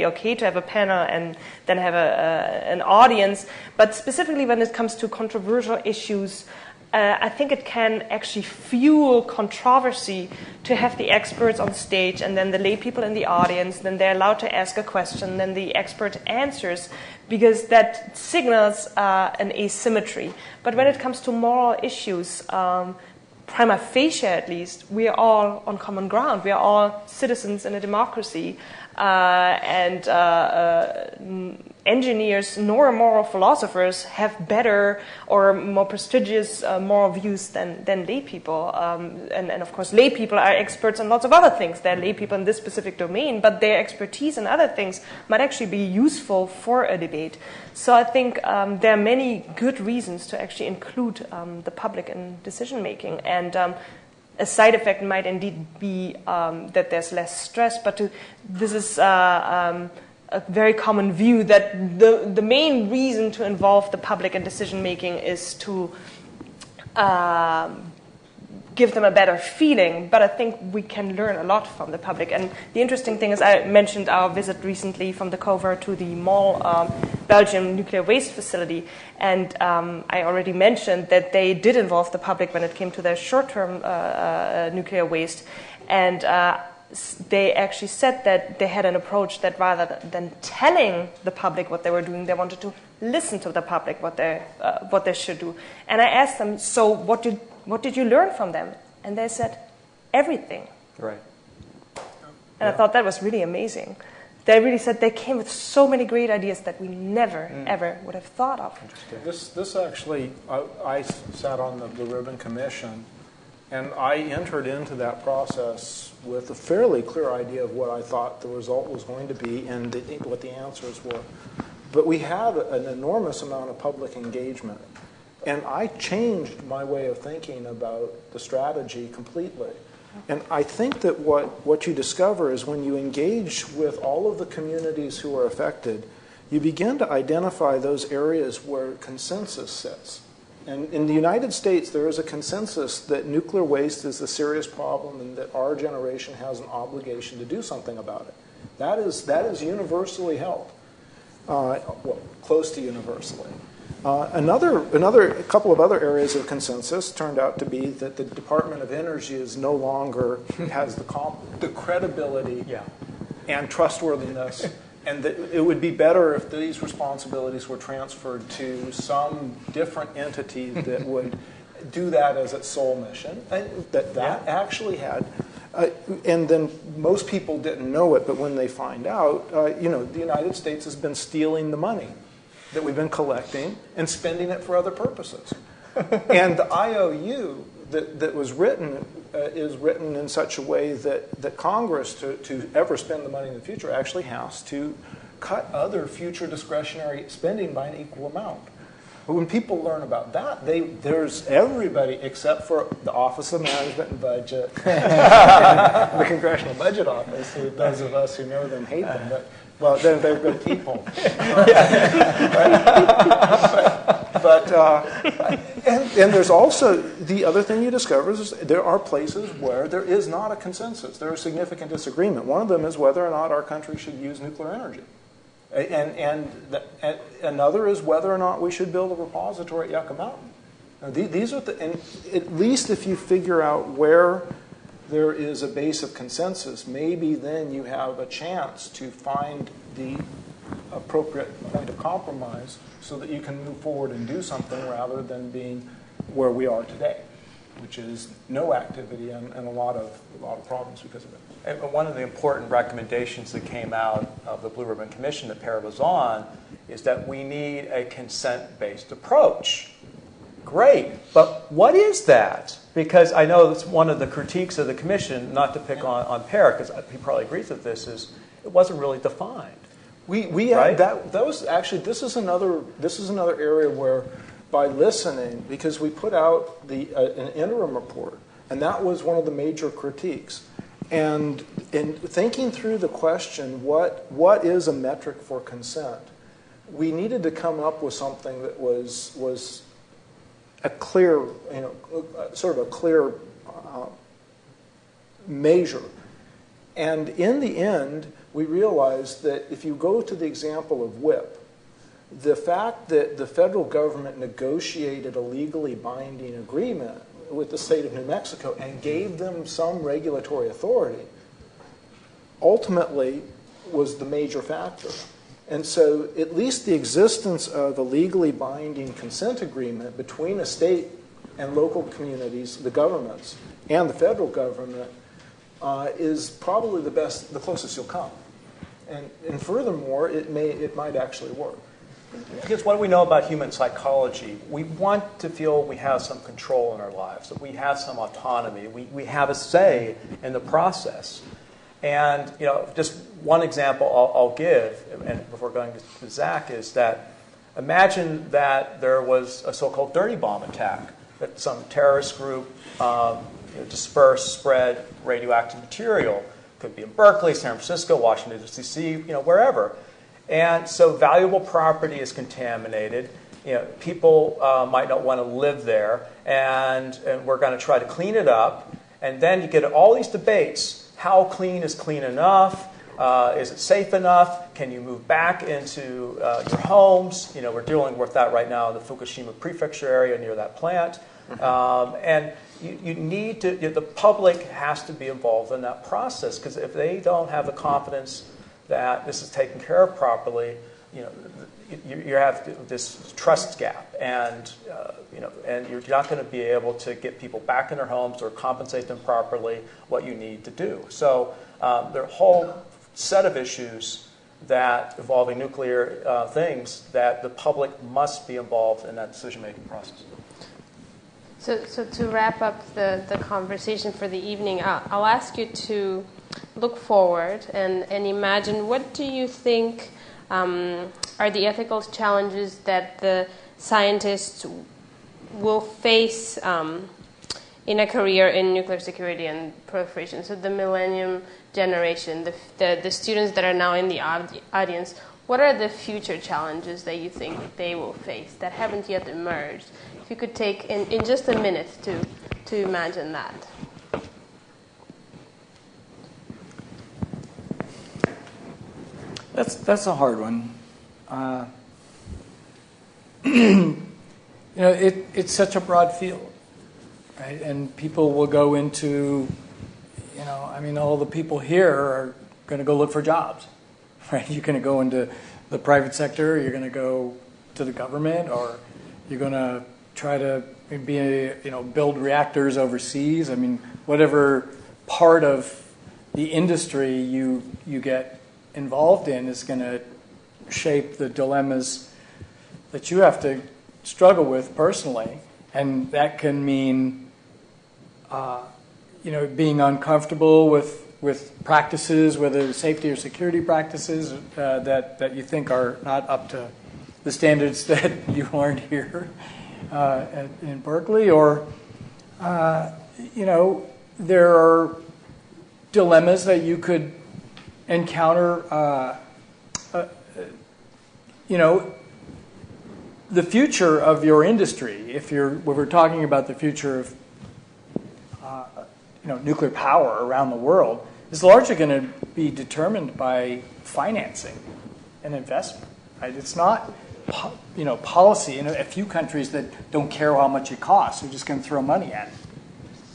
okay to have a panel and then have an audience. But specifically, when it comes to controversial issues, I think it can actually fuel controversy to have the experts on stage and then the lay people in the audience, then they're allowed to ask a question, then the expert answers, because that signals an asymmetry. But when it comes to moral issues, prima facie at least, we are all on common ground. We are all citizens in a democracy, and engineers nor moral philosophers have better or more prestigious moral views than lay people. And of course, lay people are experts on lots of other things. They're lay people in this specific domain, but their expertise in other things might actually be useful for a debate. So I think there are many good reasons to actually include the public in decision making. And a side effect might indeed be that there's less stress, but this is a very common view that the main reason to involve the public in decision making is to give them a better feeling. But I think we can learn a lot from the public. And the interesting thing is, I mentioned our visit recently from the COVAR to the Mol, Belgium nuclear waste facility. And I already mentioned that they did involve the public when it came to their short-term nuclear waste. And they actually said that they had an approach that rather than telling the public what they were doing, they wanted to listen to the public what they should do. And I asked them, so what did you learn from them? And they said, everything. Right. And I thought that was really amazing. They really said they came with so many great ideas that we never, ever would have thought of. This actually, I sat on the Blue Ribbon Commission, and I entered into that process with a fairly clear idea of what I thought the result was going to be and what the answers were. But we had an enormous amount of public engagement. And I changed my way of thinking about the strategy completely. And I think that what you discover is when you engage with all of the communities who are affected, you begin to identify those areas where consensus sits. And in the United States, there is a consensus that nuclear waste is a serious problem and that our generation has an obligation to do something about it. That is universally held, well, close to universally. A couple of other areas of consensus turned out to be that the Department of Energy is no longer has the credibility and trustworthiness, and that it would be better if these responsibilities were transferred to some different entity that would do that as its sole mission. And that actually had. And then most people didn't know it, but when they find out, the United States has been stealing the money that we've been collecting and spending it for other purposes. And the IOU that was written is written in such a way that Congress, to ever spend the money in the future, actually has to cut other future discretionary spending by an equal amount. But when people learn about that, there's everybody except for the Office of Management and Budget, and the Congressional Budget Office, who those of us who know them hate them, but well, they're good people. And there's also, the other thing you discover is there are places where there is not a consensus. There is significant disagreement. One of them is whether or not our country should use nuclear energy. And another is whether or not we should build a repository at Yucca Mountain. Now, these are and at least if you figure out where there is a base of consensus, maybe then you have a chance to find the appropriate point of compromise so that you can move forward and do something rather than being where we are today, which is no activity and a lot of problems because of it. And one of the important recommendations that came out of the Blue Ribbon Commission that Per was on is that we need a consent-based approach. Great, but what is that? Because I know that's one of the critiques of the commission, not to pick on Per, because he probably agrees with this, is it wasn't really defined. We right? that was actually this is another area where by listening, because we put out an interim report, and that was one of the major critiques. And in thinking through the question, what is a metric for consent, we needed to come up with something that was a clear, sort of a clear measure. And in the end, we realized that if you go to the example of WIPP, the fact that the federal government negotiated a legally binding agreement with the state of New Mexico and gave them some regulatory authority ultimately was the major factor. And so at least the existence of a legally binding consent agreement between a state and local communities, the governments, and the federal government is probably the closest you'll come. And furthermore, it might actually work. Because what do we know about human psychology? We want to feel we have some control in our lives, that we have some autonomy, we have a say in the process. And just one example I'll give, and before going to Zach, is that imagine that there was a so-called dirty bomb attack, that some terrorist group dispersed, spread radioactive material. Could be in Berkeley, San Francisco, Washington, D.C., wherever. And so valuable property is contaminated. People might not want to live there, and we're going to try to clean it up. And then you get all these debates. How clean is clean enough? Is it safe enough? Can you move back into your homes? We're dealing with that right now in the Fukushima prefecture area near that plant. And you need to, the public has to be involved in that process, because if they don't have the confidence that this is taken care of properly, you have this trust gap, and and you're not going to be able to get people back in their homes or compensate them properly what you need to do. So there are a whole set of issues that involving nuclear things that the public must be involved in that decision-making process. So to wrap up the conversation for the evening, I'll ask you to look forward and imagine, what do you think are the ethical challenges that the scientists will face in a career in nuclear security and proliferation? So the millennium generation, the students that are now in the audience, what are the future challenges that you think they will face that haven't yet emerged? If you could take in just a minute to imagine that. That's a hard one. It's such a broad field, right? And people will go into, all the people here are going to go look for jobs, right? You're going to go into the private sector, you're going to go to the government, or you're going to try to build reactors overseas. Whatever part of the industry you get involved in is going to shape the dilemmas that you have to struggle with personally, and that can mean being uncomfortable with practices, whether safety or security practices that you think are not up to the standards that you learned here in Berkeley, or there are dilemmas that you could encounter. The future of your industry, when we're talking about the future of nuclear power around the world, is largely going to be determined by financing and investment. Right? It's not policy. A few countries that don't care how much it costs, they're just going to throw money at it.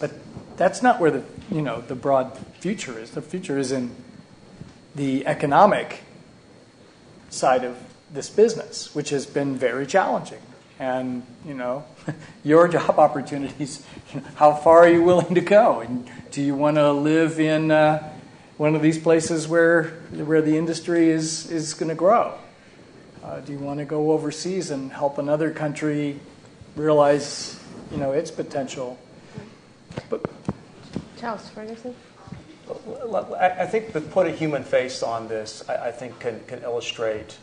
But that's not where the broad future is. The future is in the economic side of this business, which has been very challenging. And, your job opportunities, how far are you willing to go? And do you want to live in one of these places where the industry is going to grow? Do you want to go overseas and help another country realize, its potential? But Charles Ferguson? I think to put a human face on this, I think can illustrate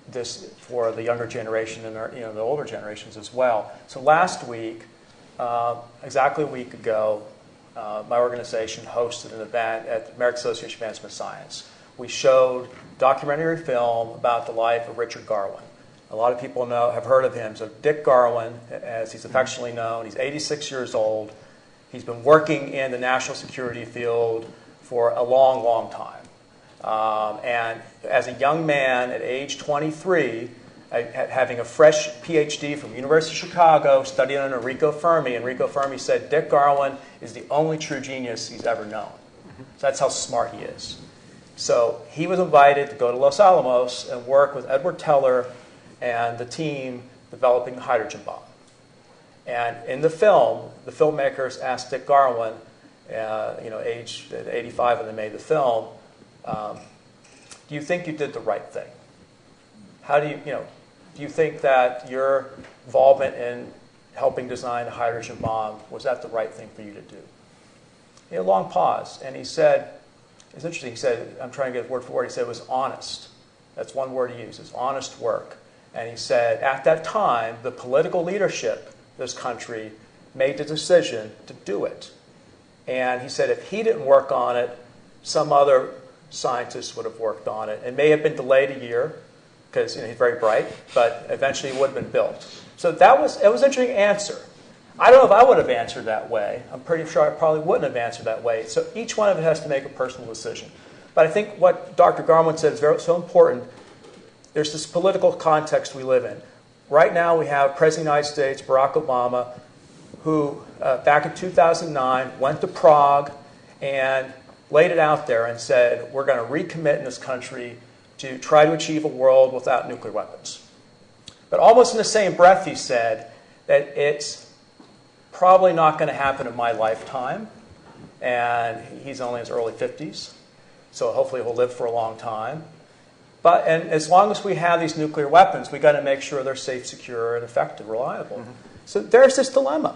this for the younger generation and the older generations as well. So last week, exactly a week ago, my organization hosted an event at the American Association of Advancement Science. We showed documentary film about the life of Richard Garwin. A lot of people have heard of him. So Dick Garwin, as he's affectionately known, he's 86 years old. He's been working in the national security field for a long, long time. And as a young man at age 23, having a fresh PhD from University of Chicago, studying under Enrico Fermi, Enrico Fermi said Dick Garwin is the only true genius he's ever known. So that's how smart he is. So he was invited to go to Los Alamos and work with Edward Teller and the team developing the hydrogen bomb. And in the film, the filmmakers asked Dick Garwin, aged 85 when they made the film, do you think you did the right thing? How do do you think that your involvement in helping design the hydrogen bomb, was that the right thing for you to do? He had a long pause, and he said, it's interesting, he said, I'm trying to get word for word, he said it was honest. That's one word he used, it's honest work. And he said, at that time, the political leadership of this country made the decision to do it. And he said if he didn't work on it, some other scientist would have worked on it. It may have been delayed a year, because he's very bright, but eventually it would have been built. So it was an interesting answer. I don't know if I would have answered that way. I'm pretty sure I probably wouldn't have answered that way. So each one of it has to make a personal decision. But I think what Dr. Garwin said is so important. There's this political context we live in. Right now we have President of the United States, Barack Obama, who back in 2009 went to Prague and laid it out there and said, we're going to recommit in this country to try to achieve a world without nuclear weapons. But almost in the same breath he said that it's probably not going to happen in my lifetime, and he's only in his early 50s, so hopefully he'll live for a long time. And as long as we have these nuclear weapons, we've got to make sure they're safe, secure, and effective, reliable. Mm-hmm. So there's this dilemma.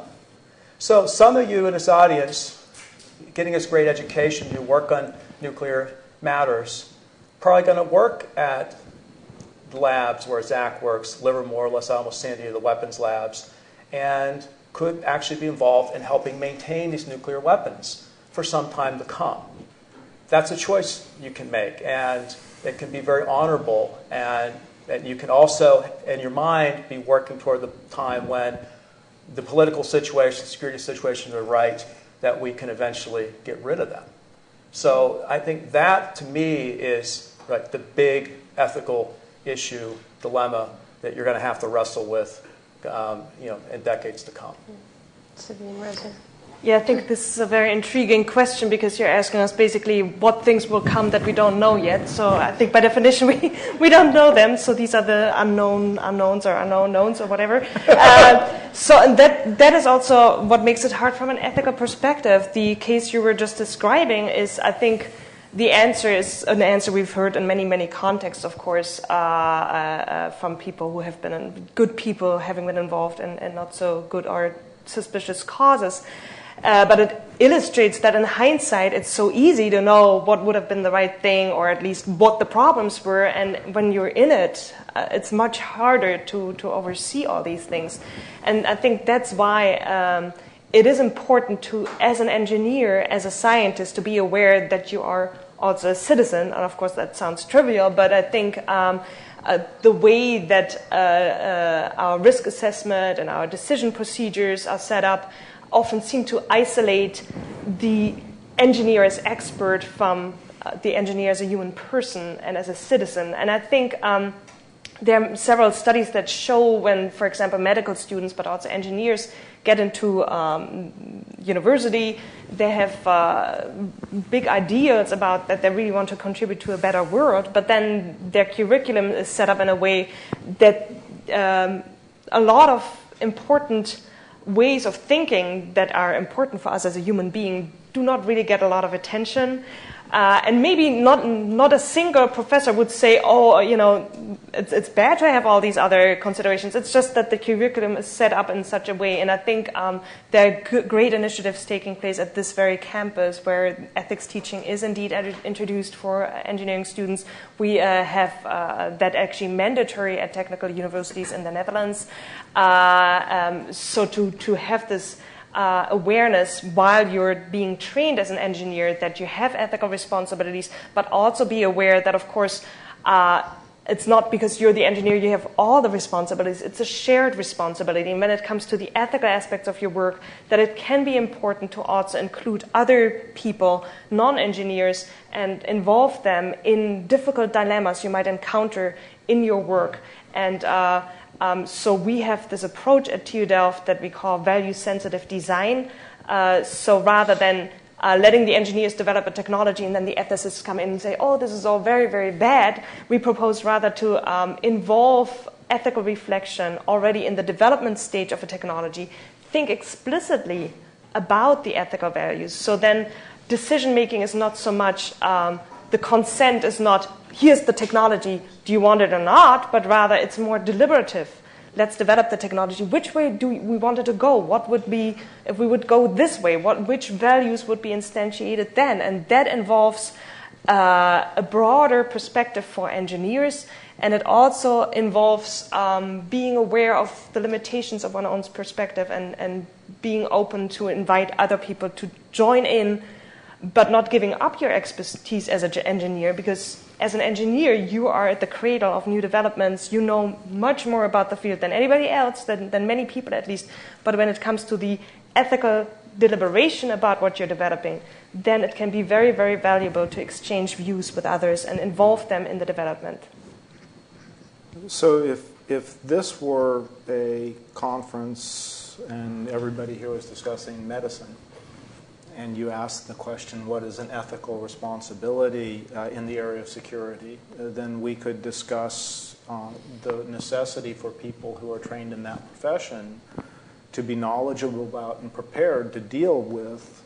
So some of you in this audience, getting this great education, you work on nuclear matters, probably going to work at the labs where Zach works, Livermore, Los Alamos, San Diego, the weapons labs, and could actually be involved in helping maintain these nuclear weapons for some time to come. That's a choice you can make, and it can be very honorable, and you can also, in your mind, be working toward the time when the political situation, security situations are right, that we can eventually get rid of them. So I think that, to me, is the big ethical issue, dilemma that you're going to have to wrestle with, in decades to come. Sabine, Rosa. Yeah, I think this is a very intriguing question because you're asking us basically what things will come that we don't know yet. So I think by definition we don't know them. So these are the unknowns or unknown knowns or whatever. And that is also what makes it hard from an ethical perspective. The case you were just describing is, I think, the answer is an answer we've heard in many, many contexts, of course, from people who have been good people having been involved in not so good or suspicious causes. But it illustrates that in hindsight, it's so easy to know what would have been the right thing, or at least what the problems were. And when you're in it, it's much harder to oversee all these things. And I think that's why it is important to, as an engineer, as a scientist, to be aware that you are also a citizen. And of course, that sounds trivial, but I think the way that our risk assessment and our decision procedures are set up often seem to isolate the engineer as expert from the engineer as a human person and as a citizen. And I think there are several studies that show when, for example, medical students, but also engineers, get into university, they have big ideas about that they really want to contribute to a better world, but then their curriculum is set up in a way that a lot of important ways of thinking that are important for us as a human being do not really get a lot of attention. And maybe not a single professor would say, it's bad to have all these other considerations. It's just that the curriculum is set up in such a way. And I think there are great initiatives taking place at this very campus where ethics teaching is indeed introduced for engineering students. We have that actually mandatory at technical universities in the Netherlands. So to have this awareness while you're being trained as an engineer that you have ethical responsibilities, but also be aware that, of course, it's not because you're the engineer you have all the responsibilities. It's a shared responsibility. And when it comes to the ethical aspects of your work, that it can be important to also include other people, non-engineers, and involve them in difficult dilemmas you might encounter in your work. And so we have this approach at TU Delft that we call value-sensitive design. So rather than letting the engineers develop a technology and then the ethicists come in and say, oh, this is all very, very bad, we propose rather to involve ethical reflection already in the development stage of a technology, think explicitly about the ethical values. So then decision making is not so much, the consent is not, here's the technology, do you want it or not, but rather it's more deliberative. Let's develop the technology. Which way do we want it to go? What would be, if we would go this way, which values would be instantiated then? And that involves a broader perspective for engineers, and it also involves being aware of the limitations of one's own perspective and being open to invite other people to join in, but not giving up your expertise as an engineer, because as an engineer, you are at the cradle of new developments. You know much more about the field than anybody else, than many people at least. But when it comes to the ethical deliberation about what you're developing, then it can be very, very valuable to exchange views with others and involve them in the development. So if this were a conference and everybody here was discussing medicine, and you asked the question, what is an ethical responsibility in the area of security, then we could discuss the necessity for people who are trained in that profession to be knowledgeable about and prepared to deal with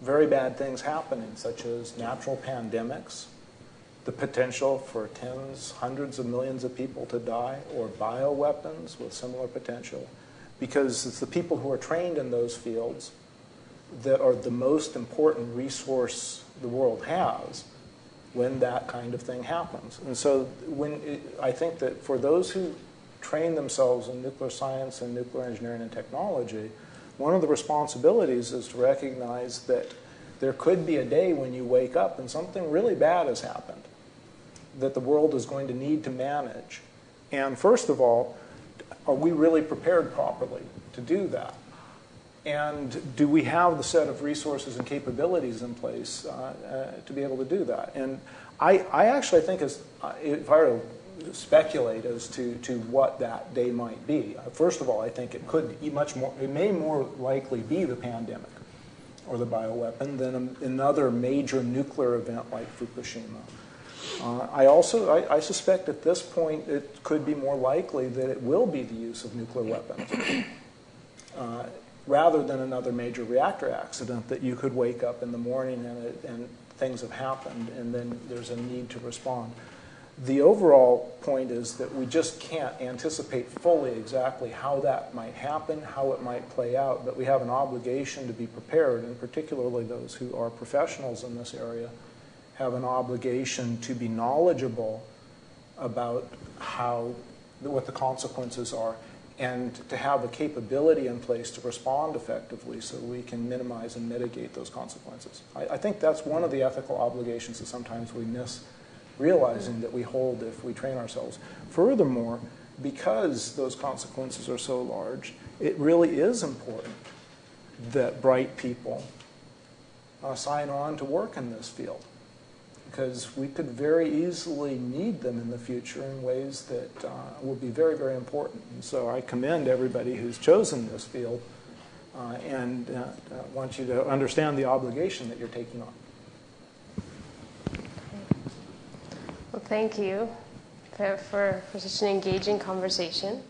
very bad things happening, such as natural pandemics, the potential for tens, hundreds of millions of people to die, or bioweapons with similar potential, because it's the people who are trained in those fields that are the most important resource the world has when that kind of thing happens. And so I think that for those who train themselves in nuclear science and nuclear engineering and technology, one of the responsibilities is to recognize that there could be a day when you wake up and something really bad has happened that the world is going to need to manage. And first of all, are we really prepared properly to do that? And do we have the set of resources and capabilities in place to be able to do that? And I actually think, if I were to speculate as to what that day might be, first of all, I think it could be it may more likely be the pandemic or the bioweapon than another major nuclear event like Fukushima. I suspect at this point it could be more likely that it will be the use of nuclear weapons. Rather than another major reactor accident that you could wake up in the morning and things have happened and then there's a need to respond. The overall point is that we just can't anticipate fully exactly how that might happen, how it might play out, but we have an obligation to be prepared, and particularly those who are professionals in this area have an obligation to be knowledgeable about what the consequences are, and to have a capability in place to respond effectively so we can minimize and mitigate those consequences. I think that's one of the ethical obligations that sometimes we miss realizing that we hold if we train ourselves. Furthermore, because those consequences are so large, it really is important that bright people sign on to work in this field, because we could very easily need them in the future in ways that will be very, very important. And so I commend everybody who's chosen this field and want you to understand the obligation that you're taking on. Well, thank you for such an engaging conversation.